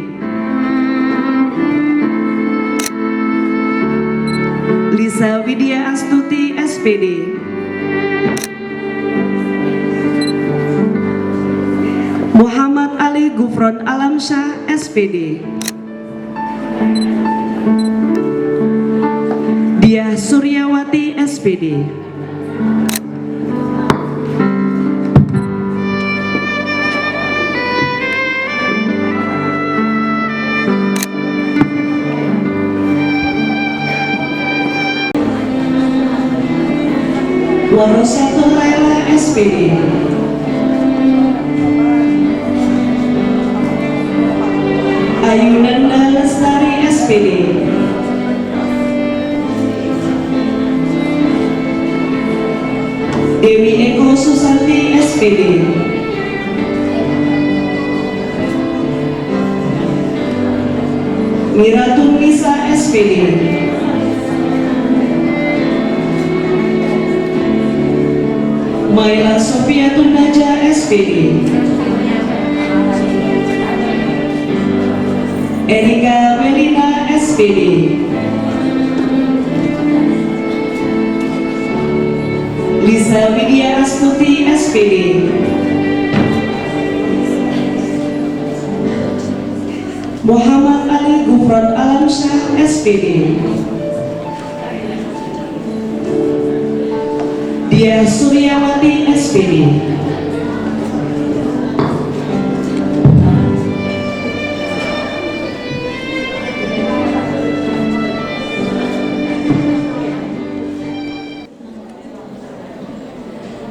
Lisa Widya Astuti SPD. Muhammad Ali Gufron Alamsyah SPD. Diah Suryawati SPD. Warosatul Laila SPD. Ayunanda Lestari SPD. Dewi Eko Susanti SPD. Miratun Nisa SPD. Maila Sofiatun Naja SPD. Erika Melina SPD. Lisa Widya Astuti SPD. Muhammad Ali Gufron Alamsyah SPD. Diah Suryawati SPD.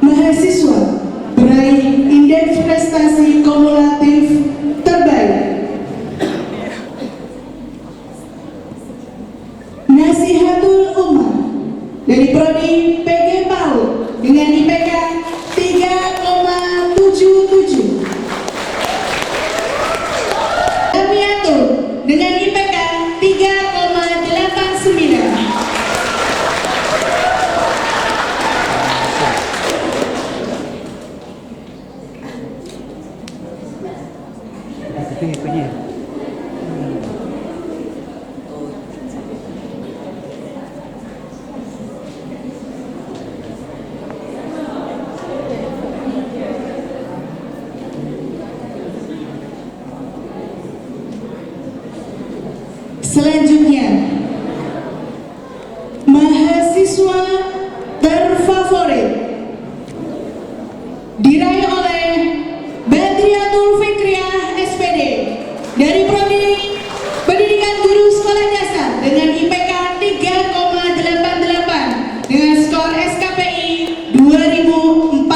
Mahasiswa meraih indeks prestasi kumulatif terbaik. Nasihatul Ummah dari Prodi PG PAUD dengan IPK 3,5. Penyi. Selanjutnya, mahasiswa terfavorit diraih oleh Badriatul Fikriyah SPD dari Prodi Pendidikan Guru Sekolah Dasar dengan IPK 3,88 dengan skor SKPI 2440.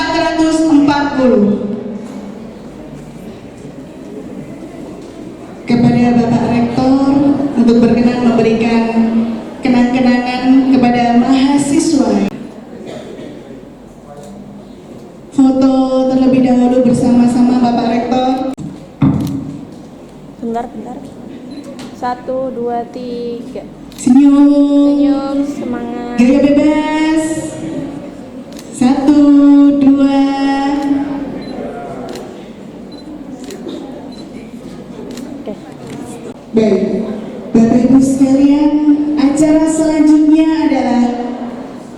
Kepada Bapak Rektor untuk berkenan memberikan kenang-kenangan kepada mahasiswa. Foto terlebih dahulu bersama-sama Bapak Rektor. Bentar. 1, 2, 3. Senyum. Senyum, semangat. Gaya bebas. 1, 2. Oke. Baik, Bapak Ibu sekalian, acara selanjutnya adalah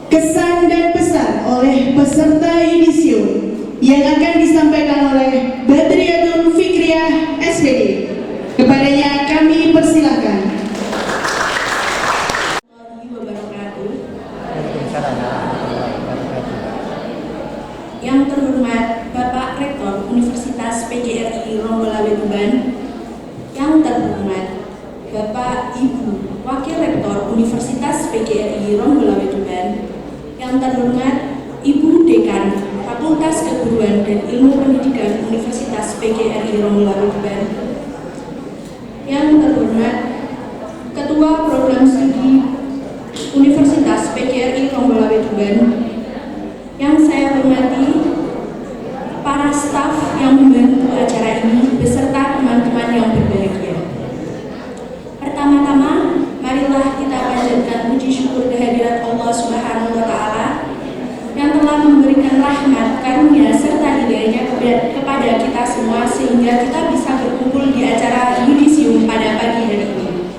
kesan dan pesan oleh peserta yudisium yang akan disampaikan oleh Badriatul Fikriyah SPD. Kepadanya kami persilahkan. Yang terhormat Bapak Rektor Universitas PGRI Ronggolawe Tuban, yang terhormat Bapak Ibu Wakil Rektor Universitas PGRI Ronggolawe Tuban, yang terhormat Ibu Dekan Fakultas Keguruan dan Ilmu Pendidikan Universitas PGRI Ronggolawe Tuban, yang terhormat Ketua Program Studi Universitas PGRI Ronggolawe Tuban, yang saya hormati para staf yang membantu acara ini beserta teman-teman yang berbahagia. Pertama-tama, marilah kita panjatkan puji syukur kehadirat Allah Subhanahu wa Ta'ala yang telah memberikan rahmat, karunia serta hidayahnya kepada kita semua sehingga kita bisa berkumpul di acara yudisium pada pagi hari ini.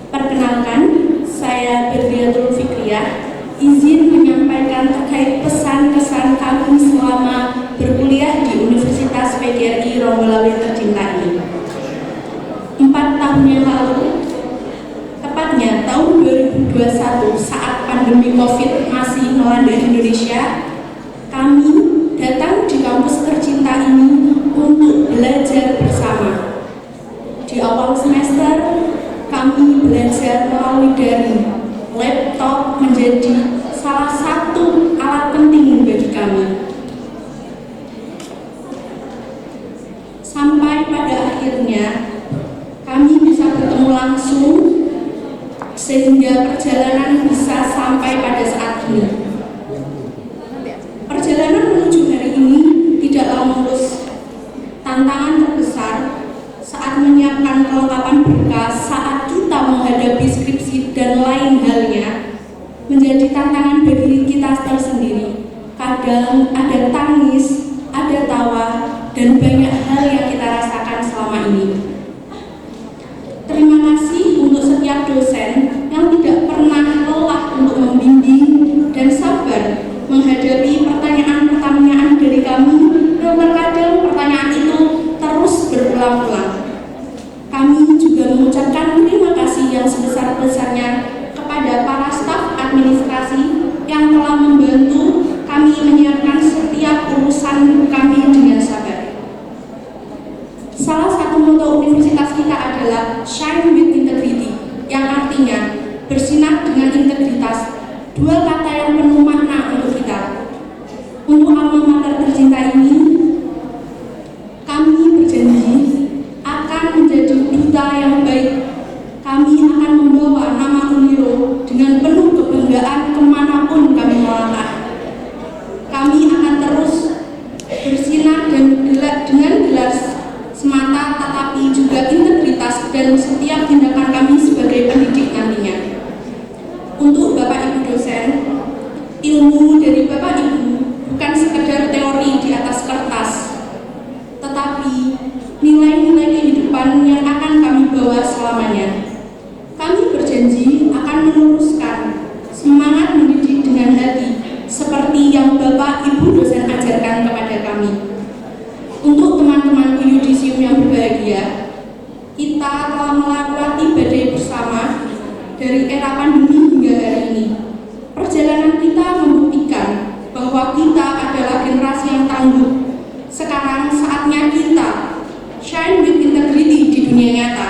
Perkenalkan, saya Badriatul Fikriyah, izin menyampaikan terkait pesan-kesan kami selama berkuliah di Universitas PGRI Ronggolawe tercinta ini. 4 tahun yang lalu, tepatnya tahun 2021 saat pandemi COVID masih melanda Indonesia, kami datang di kampus tercinta ini untuk belajar bersama. Di awal semester, kami belajar melalui daring. Laptop menjadi salah satu alat penting bagi kami. Sampai pada akhirnya kami bisa bertemu langsung sehingga perjalanan bisa sampai pada saat ini. Perjalanan menuju hari ini tidaklah mulus. Tantangan terbesar saat menyiapkan kelengkapan berkas saat kita menghadapi skripsi dan lain halnya menjadi tantangan bagi kita tersendiri. Kadang ada tangis, ada tawa, dan banyak hal yang kita rasakan selama ini. Terima kasih untuk setiap dosen yang tidak pernah lelah untuk membimbing dan sabar menghadapi pertanyaan-pertanyaan dari kami yang terkadang pertanyaan itu terus berulang-ulang. Kami juga mengucapkan terima kasih yang sebesar-besarnya kepada para staf administrasi yang telah membantu kami menyiapkan setiap urusan kami dengan sabar. Salah satu motto universitas kita adalah Shine with Integrity, yang artinya bersinar dengan integritas. Dua kata yang penuh makna untuk kita. Untuk alma mater tercinta ini, kami berjanji akan menjadi duta yang baik. Kami akan membawa nama Uniro dengan penuh kebanggaan kemanapun kami melangkah. Kami akan terus bersinar dan dengan gelar semata, tetapi juga integritas dan setiap tindakan kami sebagai pendidik nantinya. Untuk Bapak Ibu dosen, ilmu dari Bapak Ibu bukan sekedar teori di atas kertas, tetapi nilai-nilai kehidupan tangguh. Sekarang saatnya kita shine with integrity di dunia nyata.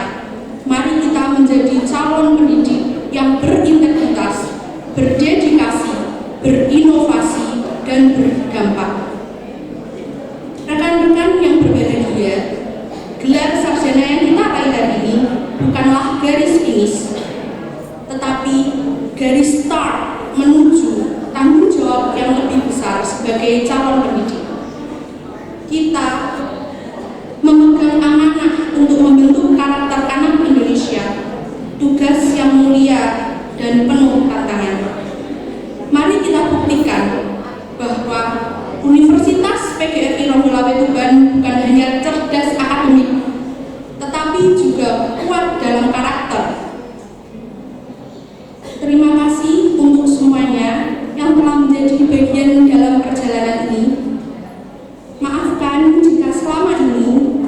Mari kita menjadi calon pendidik yang berintegritas, berdedikasi, berinovasi, dan berdampak. Rekan-rekan yang berbahagia, gelar sarjana yang kita raih hari ini bukanlah garis finish, tetapi garis start menuju tanggung jawab yang lebih besar sebagai calon pendidik. Kita memegang amanah untuk membentuk karakter anak Indonesia, tugas yang mulia dan penuh tantangan. Mari kita buktikan bahwa Universitas PGRI Ronggolawe Tuban bukan hanya cerdas akademik, tetapi juga kuat dalam karakter. Terima kasih untuk semuanya yang telah menjadi bagian dalam perjalanan ini. Maafkan jika selama ini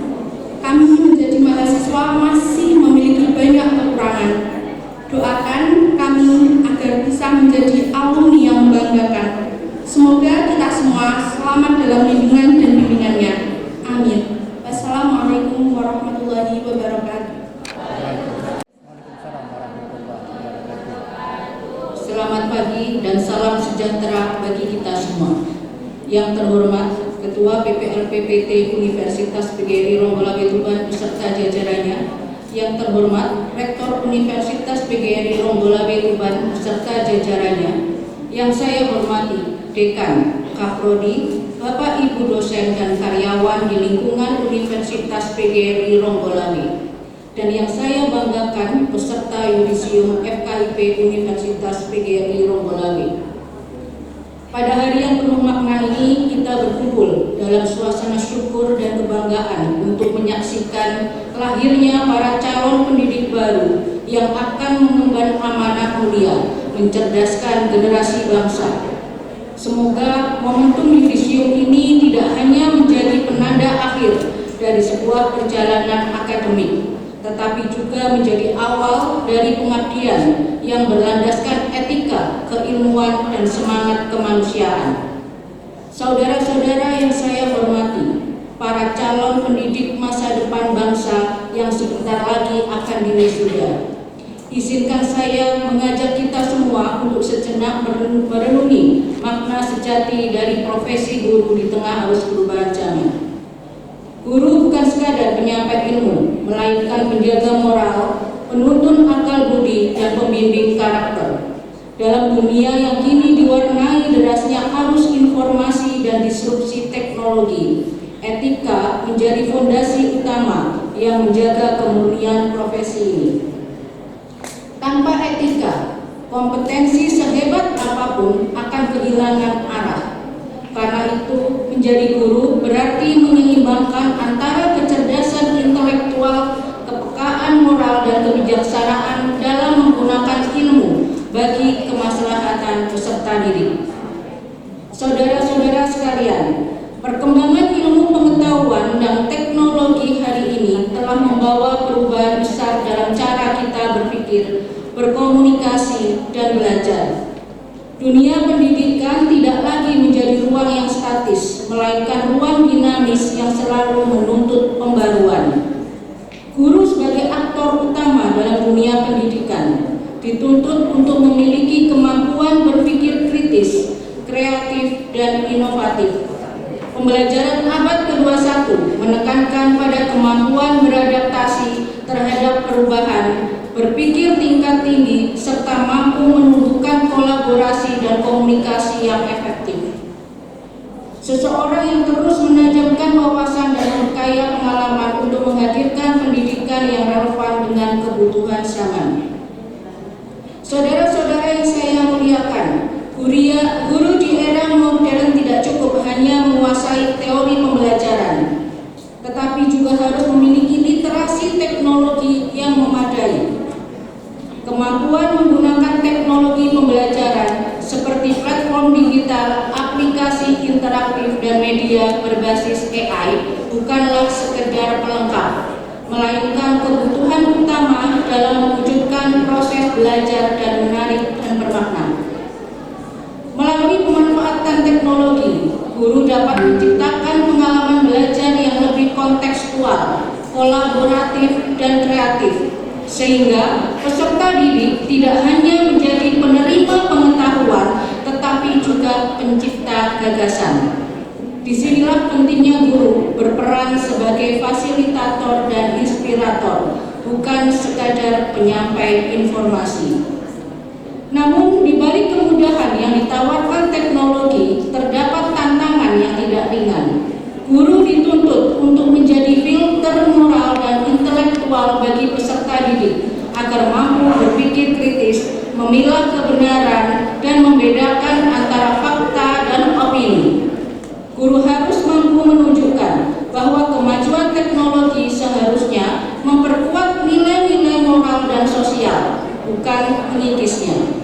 kami menjadi mahasiswa masih memiliki banyak kekurangan. Doakan kami agar bisa menjadi alumni yang membanggakan. Semoga kita semua selamat dalam lindungan dan bimbingannya. Amin. Wassalamualaikum warahmatullahi wabarakatuh. Waalaikumsalam warahmatullahi wabarakatuh. Selamat pagi dan salam sejahtera bagi kita semua. Yang terhormat Ketua PPLPPT Universitas PGRI Ronggolawe Tuban beserta jajarannya, yang terhormat Rektor Universitas PGRI Ronggolawe Tuban beserta jajarannya, yang saya hormati Dekan, Kaprodi, Bapak Ibu dosen dan karyawan di lingkungan Universitas PGRI Ronggolawe, dan yang saya banggakan peserta Yudisium FKIP Universitas PGRI Ronggolawe. Pada hari yang penuh makna ini kita berkumpul dalam suasana syukur dan kebanggaan untuk menyaksikan lahirnya para calon pendidik baru yang akan mengemban amanah mulia mencerdaskan generasi bangsa. Semoga momentum Yudisium ini tidak hanya menjadi penanda akhir dari sebuah perjalanan akademik, tetapi juga menjadi awal dari pengabdian yang berlandaskan etika, keilmuan, dan semangat kemanusiaan. Saudara-saudara yang saya hormati, para calon pendidik masa depan bangsa yang sebentar lagi akan diwisuda, izinkan saya mengajak kita semua untuk sejenak merenungi makna sejati dari profesi guru di tengah arus perubahan zaman. Guru bukan sekadar penyampai ilmu, melainkan penjaga moral, penuntun akal budi, dan pembimbing karakter. Dalam dunia yang kini diwarnai derasnya arus informasi dan disrupsi teknologi, etika menjadi fondasi utama yang menjaga kemurnian profesi ini. Tanpa etika, kompetensi sehebat apapun akan kehilangan arah. Karena itu, menjadi guru berarti menyeimbangkan antara kecerdasan intelektual, kepekaan moral, dan kebijaksanaan dalam menggunakan ilmu bagi kemaslahatan peserta didik. Saudara-saudara sekalian, perkembangan ilmu pengetahuan dan teknologi hari ini telah membawa perubahan besar dalam cara kita berpikir, berkomunikasi, dan belajar. Dunia pendidikan tidak lagi menjadi ruang yang statis, melainkan ruang dinamis yang selalu menuntut pembaruan. Guru sebagai aktor utama dalam dunia pendidikan dituntut untuk memiliki kemampuan berpikir kritis, kreatif, dan inovatif. Pembelajaran abad ke-21 menekankan pada kemampuan beradaptasi terhadap perubahan, berpikir tingkat tinggi, serta mampu menumbuhkan kolaborasi dan komunikasi yang efektif. Seseorang yang terus menajamkan wawasan dan berkaya pengalaman untuk menghadirkan pendidikan yang relevan dengan kebutuhan zaman. Saudara-saudara yang saya muliakan, guru di era modern tidak cukup hanya menguasai teori pembelajaran, tetapi juga harus memiliki literasi teknologi yang memadai. Kemampuan menggunakan teknologi pembelajaran seperti platform digital, aplikasi interaktif, dan media berbasis AI bukanlah sekedar pelengkap, melainkan kebutuhan utama dalam mewujudkan proses belajar dan menarik dan bermakna. Melalui pemanfaatan teknologi, guru dapat menciptakan kolaboratif, dan kreatif, sehingga peserta didik tidak hanya menjadi penerima pengetahuan, tetapi juga pencipta gagasan. Disinilah pentingnya guru berperan sebagai fasilitator dan inspirator, bukan sekadar penyampai informasi. Namun, di balik kemudahan yang ditawarkan teknologi, terdapat tantangan yang tidak ringan. Guru dituntut untuk menjadi filter moral dan intelektual bagi peserta didik, agar mampu berpikir kritis, memilah kebenaran, dan membedakan antara fakta dan opini. Guru harus mampu menunjukkan bahwa kemajuan teknologi seharusnya memperkuat nilai-nilai moral dan sosial, bukan mengikisnya.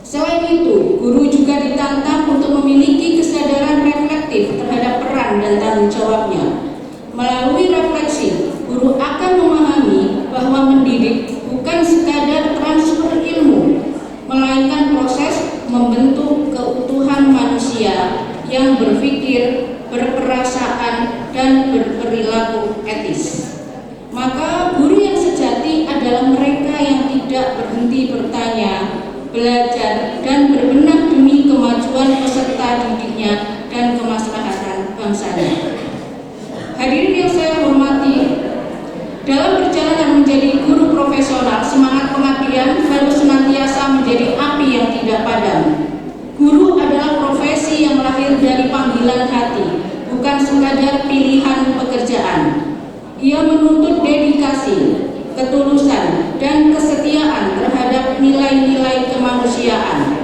Selain itu, guru juga ditantang untuk memiliki kesadaran reflektif terhadap peran dan tanggung jawabnya. Melalui refleksi, guru akan memahami bahwa mendidik bukan sekadar transfer ilmu, melainkan proses membentuk keutuhan manusia yang berpikir, berperasaan, dan berperilaku etis. Maka guru yang sejati adalah mereka yang tidak berhenti bertanya, belajar, dan berbenah demi kemajuan peserta didiknya dan kemaslahatan bangsanya. Hadirin yang saya hormati, dalam perjalanan menjadi guru profesional, semangat pengabdian harus senantiasa menjadi api yang tidak padam. Guru adalah profesi yang lahir dari panggilan hati, bukan sekadar pilihan pekerjaan. Ia menuntut dedikasi, ketulusan, dan kesetiaan terhadap nilai-nilai kemanusiaan.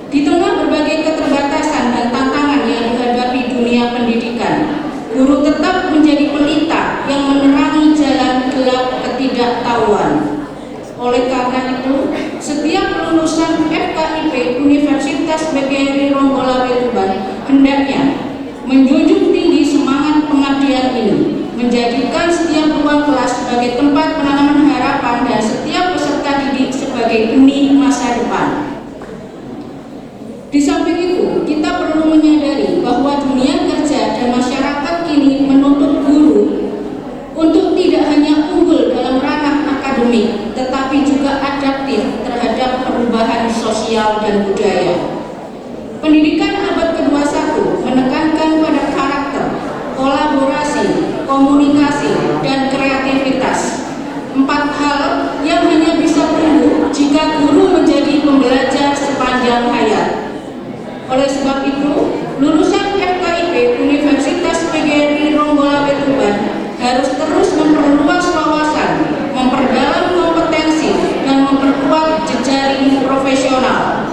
Di tengah berbagai keterbatasan dan tantangan yang dihadapi dunia pendidikan, guru tetap menjadi pelita yang menerangi jalan gelap ketidaktahuan. Oleh karena itu, setiap lulusan FKIP Universitas PGRI Ronggolawe Tuban hendaknya menjunjung tinggi semangat pengabdian ini, menjadikan setiap ruang kelas sebagai tempat penanaman harapan dan setiap peserta didik sebagai benih masa depan. Di samping itu, kita perlu menyadari bahwa dunia kerja dan masyarakat kini menuntut guru untuk tidak hanya unggul dalam ranah akademik, tetapi juga adaptif terhadap perubahan sosial dan budaya. Pendidikan abad ke-21 menekankan pada karakter, kolaborasi, komunikasi, dan kreativitas. 4 hal yang hanya bisa tumbuh jika guru menjadi pembelajar sepanjang hayat. Oleh sebab itu, lulusan FKIP Universitas PGRI Ronggolawe Tuban harus terus memperluas wawasan, memperdalam kompetensi, dan memperkuat jejaring profesional.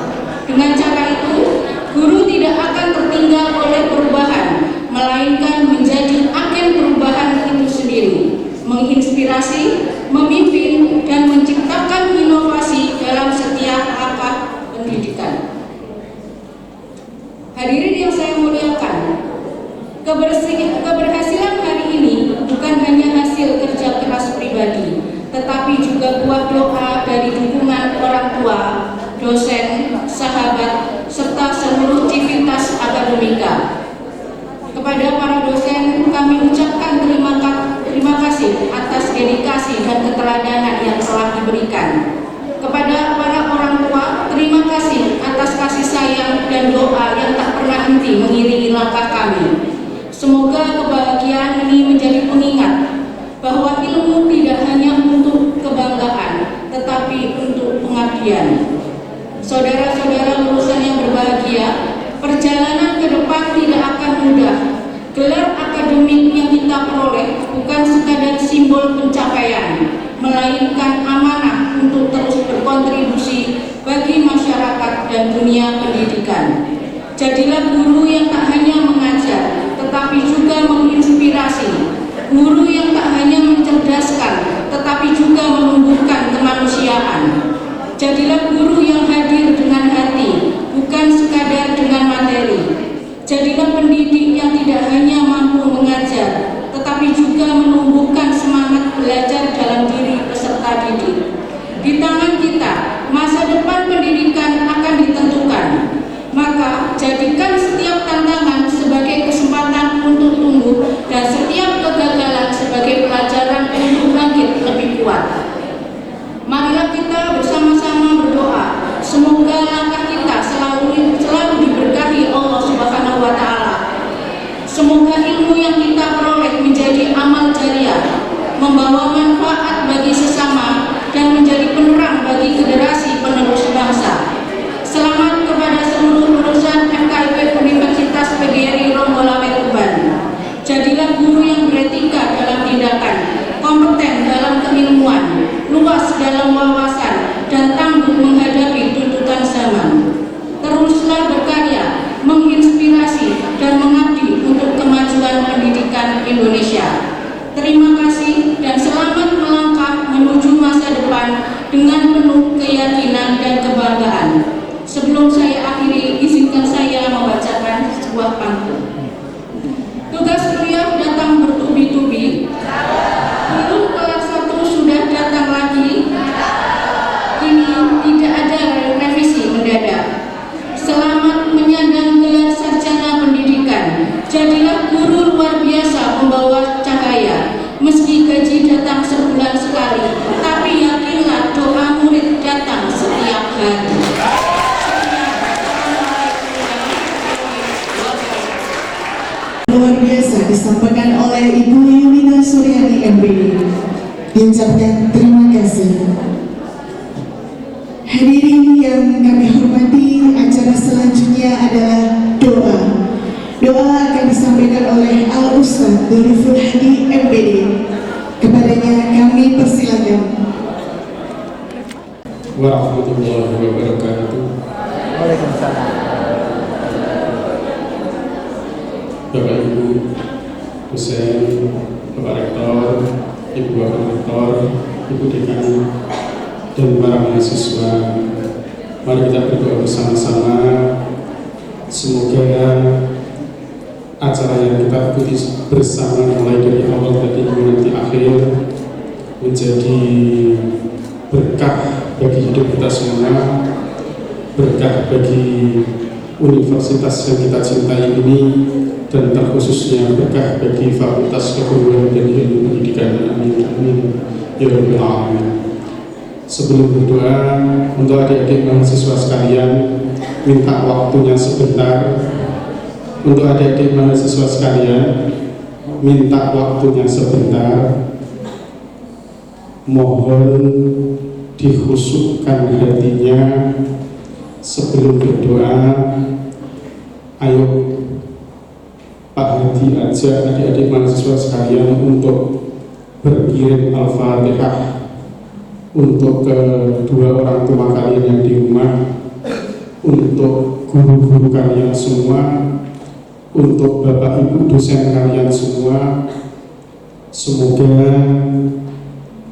Dengan cara itu, guru tidak akan tertinggal oleh perubahan, melainkan menjadi agen perubahan itu sendiri, menginspirasi, memimpin, dan menciptakan inovasi dalam setiap langkah pendidikan. Hadirin yang saya muliakan, keberhasilan hari ini bukan hanya hasil kerja keras pribadi, tetapi juga buah doa dari dukungan orang tua, dosen, sahabat, serta seluruh civitas akademika. Kepada para dosen, kami ucapkan terima kasih atas dedikasi dan keteladanan yang telah diberikan. Kepada para orang tua, terima kasih atas kasih sayang dan doa yang tak pernah henti mengiringi langkah kami. Semoga kebahagiaan ini menjadi pengingat bahwa ilmu tidak hanya untuk kebanggaan, tetapi untuk pengabdian. Saudara-saudara lulusan yang berbahagia, perjalanan ke depan tidak akan mudah. Gelar akademik yang kita peroleh bukan sekadar simbol pencapaian, melainkan amanah untuk terus berkontribusi bagi masyarakat dan dunia pendidikan. Jadilah guru yang tak hanya mengajar, tetapi juga menginspirasi. Guru yang tak hanya mencerdaskan, tetapi juga menumbuhkan kemanusiaan. Jadilah guru yang hadir dengan hati, bukan sekadar dengan materi. Jadilah pendidik yang tidak hanya mampu mengajar, tetapi juga menumbuhkan semangat belajar dalam diri peserta didik. Di tangan kita, masa depan pendidikan akan ditentukan. Maka, jadikan setiap tantangan sebagai kesempatan untuk tumbuh dan setiap kegagalan sebagai ilmu yang kita peroleh menjadi amal jariah, membawa manfaat bagi sesama dan menjadi penerang bagi generasi penerus bangsa. Selamat kepada seluruh lulusan FKIP Universitas PGRI Ronggolawe Tuban. Jadilah guru yang beretika dalam tindakan, kompeten dalam keilmuan, luas dalam wawasan, dan tangguh menghadapi tuntutan zaman. Teruslah berkarya, menginspirasi, dan mengabdi untuk kemajuan pendidikan Indonesia. Terima kasih dan selamat melangkah menuju masa depan dengan penuh keyakinan dan kebanggaan. Sebelum saya akhiri, izinkan saya membacakan sebuah pantun. Tugas kuliah datang bertubi-tubi, belum kelas 1 sudah datang lagi. Kini tidak ada revisi mendadak. Selamat menyandang gelar sarjana pendidikan. Jadilah guru luar biasa pembawa cahaya. Meski gaji datang sebulan sekali, tapi yakinlah doa murid datang setiap hari. Luar biasa disampaikan oleh Ibu Yulina Suryani MPD. Diucapkan terima kasih. Hadirin yang kami hormati, acara selanjutnya adalah doa. Doa akan disampaikan oleh Al-Ustaz Doriful Hadi MPD. Kepadanya kami persilakan. Warahmatullahi wabarakatuh. Waalaikumsalam. Bapak Ibu dosen, Bapak Rektor, Ibu Wakil Rektor, Ibu Dekan, dan para mahasiswa, mari kita berdoa bersama-sama. Semoga acara yang kita ikuti bersama mulai dari awal tadi nanti akhir menjadi berkah bagi hidup kita semua, berkah bagi universitas yang kita cintai ini, dan terkhususnya berkah bagi Fakultas Keguruan dan Ilmu Pendidikan. Amin amin ya rabbal alamin. Sebelum berdoa untuk adik-adik mahasiswa sekalian, minta waktunya sebentar. Untuk adik-adik mahasiswa sekalian, minta waktunya sebentar. Mohon dikhusyukkan hatinya sebelum berdoa. Ayo Pak Hadi ajak adik-adik mahasiswa sekalian untuk berkirim Al-Fatihah untuk kedua orang tua kalian yang di rumah, untuk guru-guru kalian semua, untuk bapak ibu dosen kalian semua. Semoga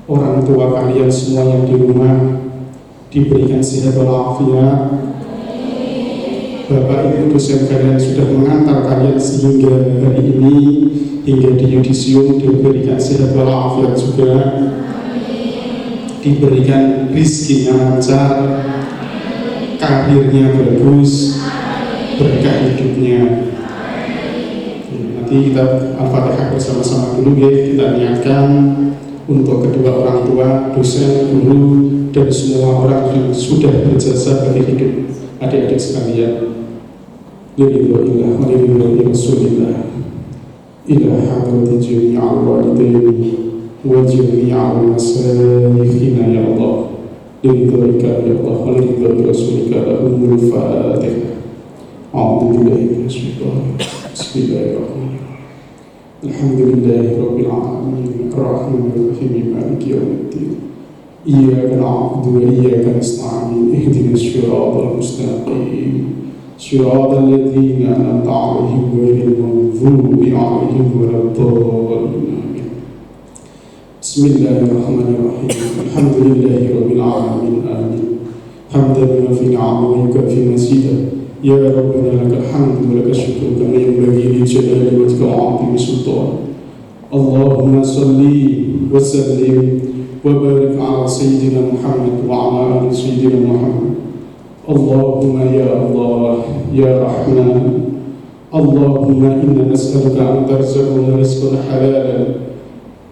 orang tua kalian semua yang di rumah diberikan sehat walafiat. Bapak ibu dosen kalian sudah mengantar kalian sehingga hari ini, hingga di yudisium, diberikan sehat walafiat juga. Diberikan rizkinya lancar, karirnya bagus, berkah hidupnya. Nanti kita Al-Fatihah bersama-sama dulu ya. Kita niatkan untuk kedua orang tua, dosen, guru, dan semua orang yang sudah berjasa bagi hidup adik-adik sekalian. Lillahi wa lillahi rasulillah ila hadrati jami'al walidaini wa jami'al masayikhina ya Allah. Lillahi ya Allah wa lillahi rasulika lahumul fatihah. A'udhu billahi minasyaitanir rajim. Bismillahirrahmanirrahim. Alhamdulillahi rabbil alamin arrahmanir rahim maliki yaumiddin. Iyyaka na'budu wa iyyaka nasta'in. Ihdinas siratal mustaqim. صراط الذين أنعمت عليهم غير المغضوب عليهم ولا الضالين. بسم الله الرحمن الرحيم. الحمد لله رب العالمين آمين. حمدا يوافي نعمه ويكافئ مزيدا. يا ربنا لك الحمد ولك الشكر كما ينبغي لجلال وجهك وعظيم سلطانك. اللهم صل وسلم وبارك على سيدنا محمد وعلى آل سيدنا محمد. اللهم يا الله يا رحمن، اللهم إنا نسألك أن ترزقنا رزقا حلالا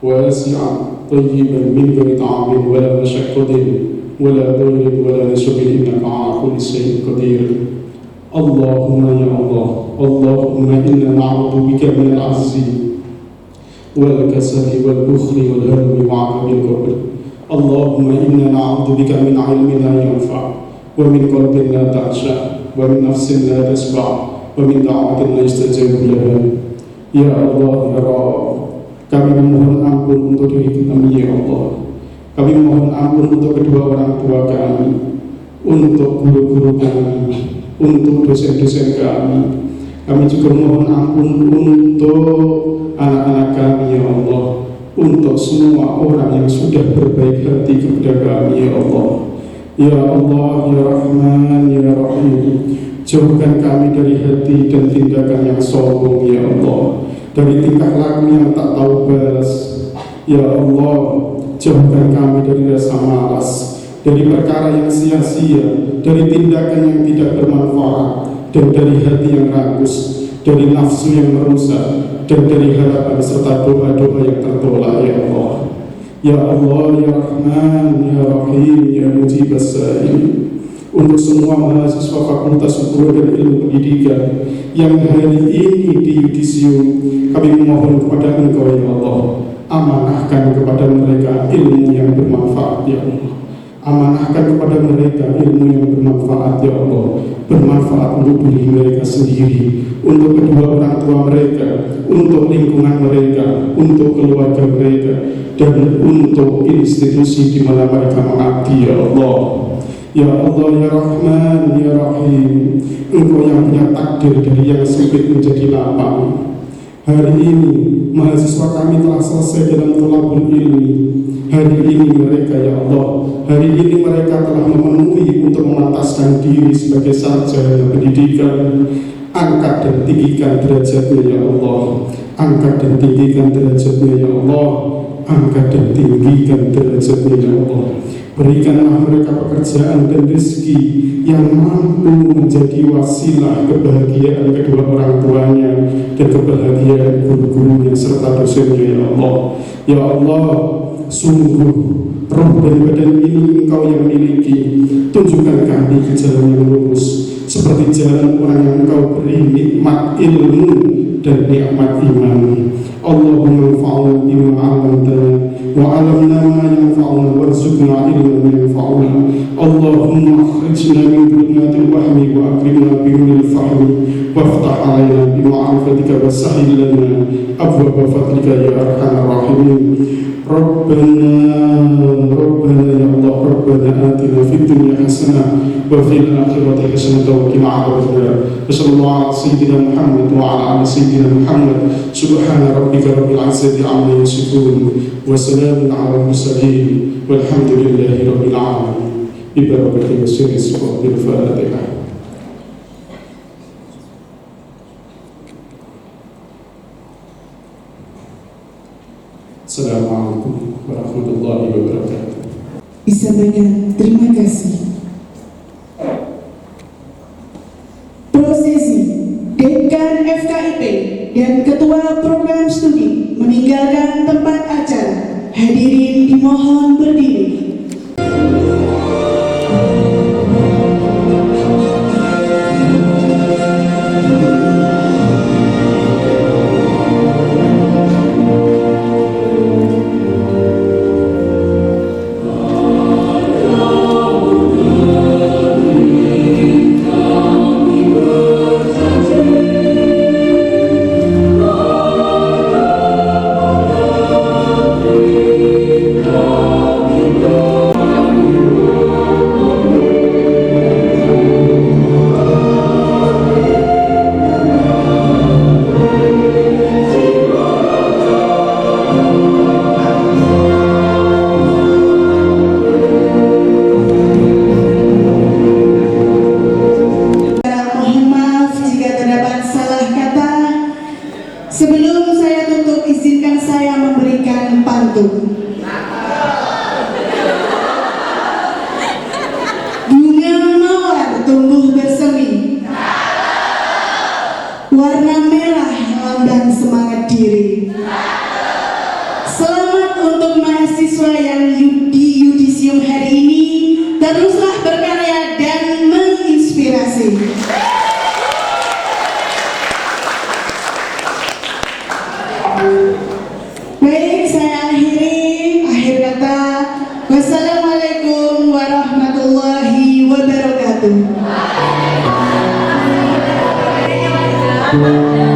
واسعا طيبا من غير طعام ولا مشقة ولا ضر ولا نصب، إنك على كل شيء قدير. Allahumma ya Allah, Allahumma inna na'udzubika minal azzi wal kasali wal bukhli wal hammi wa 'adzabil qabr. Allahumma inna na'udzubika min 'ilmin la yanfa' wa min qalbin la takhsha wa min nafsin la tasba' wa min da'watin la yustajabu laha. Ya Allah ya Rabb, kami memohon ampun untuk diri kami ya Allah. Kami mohon ampun untuk kedua orang tua kami, untuk guru-guru kami, untuk dosen-dosen kami. Kami juga mohon ampun untuk anak-anak kami ya Allah, untuk semua orang yang sudah berbaik hati kepada kami ya Allah. Ya Allah ya Rahman ya Rahim, jauhkan kami dari hati dan tindakan yang sombong ya Allah, dari tingkah laku yang tak tahu balas ya Allah. Jauhkan kami dari rasa malas, dari perkara yang sia-sia, dari tindakan yang tidak bermanfaat, dan dari hati yang rakus, dari nafsu yang merusak, dan dari harapan serta doa-doa yang tertolak ya Allah. Ya Allah ya Rahman ya Rahim ya Mujibas Sa'il, untuk semua mahasiswa Fakultas Hukum dan Ilmu Pendidikan yang hari ini di yudisium, kami memohon kepada Engkau ya Allah, amanahkan kepada mereka ilmu yang bermanfaat ya Allah. Amanahkan kepada mereka ilmu yang bermanfaat ya Allah, bermanfaat untuk diri mereka sendiri, untuk kedua orang tua mereka, untuk lingkungan mereka, untuk keluarga mereka, dan untuk institusi di mana mereka mengabdi ya Allah. Ya Allah ya Rahman ya Rahim, Engkau yang punya takdir dari yang sempit menjadi lapang. Hari ini mahasiswa kami telah selesai dalam thalabul ilmi. Hari ini mereka ya Allah, hari ini mereka telah memenuhi untuk memantaskan diri sebagai sarjana pendidikan. Angkat dan tinggikan derajatnya ya Allah, angkat dan tinggikan derajatnya ya Allah, angkat dan tinggikan derajatnya ya Allah. Berikanlah mereka pekerjaan dan rezeki yang mampu menjadi wasilah kebahagiaan kedua orang tuanya dan kebahagiaan guru-gurunya serta dosennya ya Allah. Ya Allah, sungguh roh dan badan ini Engkau yang miliki. Tunjukkan kami ke jalan yang lurus, seperti jalan orang yang Engkau beri nikmat ilmu dan nikmat iman. Allahumma anfa'na bima 'allamtana wa 'allamna ma yanfa'una warzuqna ilman yanfa'una. Allahumma akhrijna min dhulumatil wahmi wa akrimna bi nuril fahmi waftah 'alaina bi ma'rifatika wa sahhil lana abwaaba fadlika ya arhamar rahimin. Rabbana ya Allah, Rabbana atina fid dunya hasanah wa fil akhirati hasanah wa qina adzabannar. Sallallahu ala sayyidina Muhammad wa ala ali sayyidina Muhammad. Subhana rabbika rabbil izzati amma yasifun wa salamun ala mursalin walhamdulillahi rabbil alamin. Bi barakati wasiri suratul Fatihah. Assalamualaikum warahmatullahi wabarakatuh. Bisa banyak terima kasih. Prosesi Dekan FKIP dan Ketua Program Studi meninggalkan tempat acara. Hadirin dimohon berdiri. Sebelum saya tutup, izinkan saya memberikan pantun. Bunga mawar tumbuh bersemi, warna merah lambang semangat diri. Selamat untuk mahasiswa yang di yudisium hari ini, teruslah berkarya dan menginspirasi. Tuhan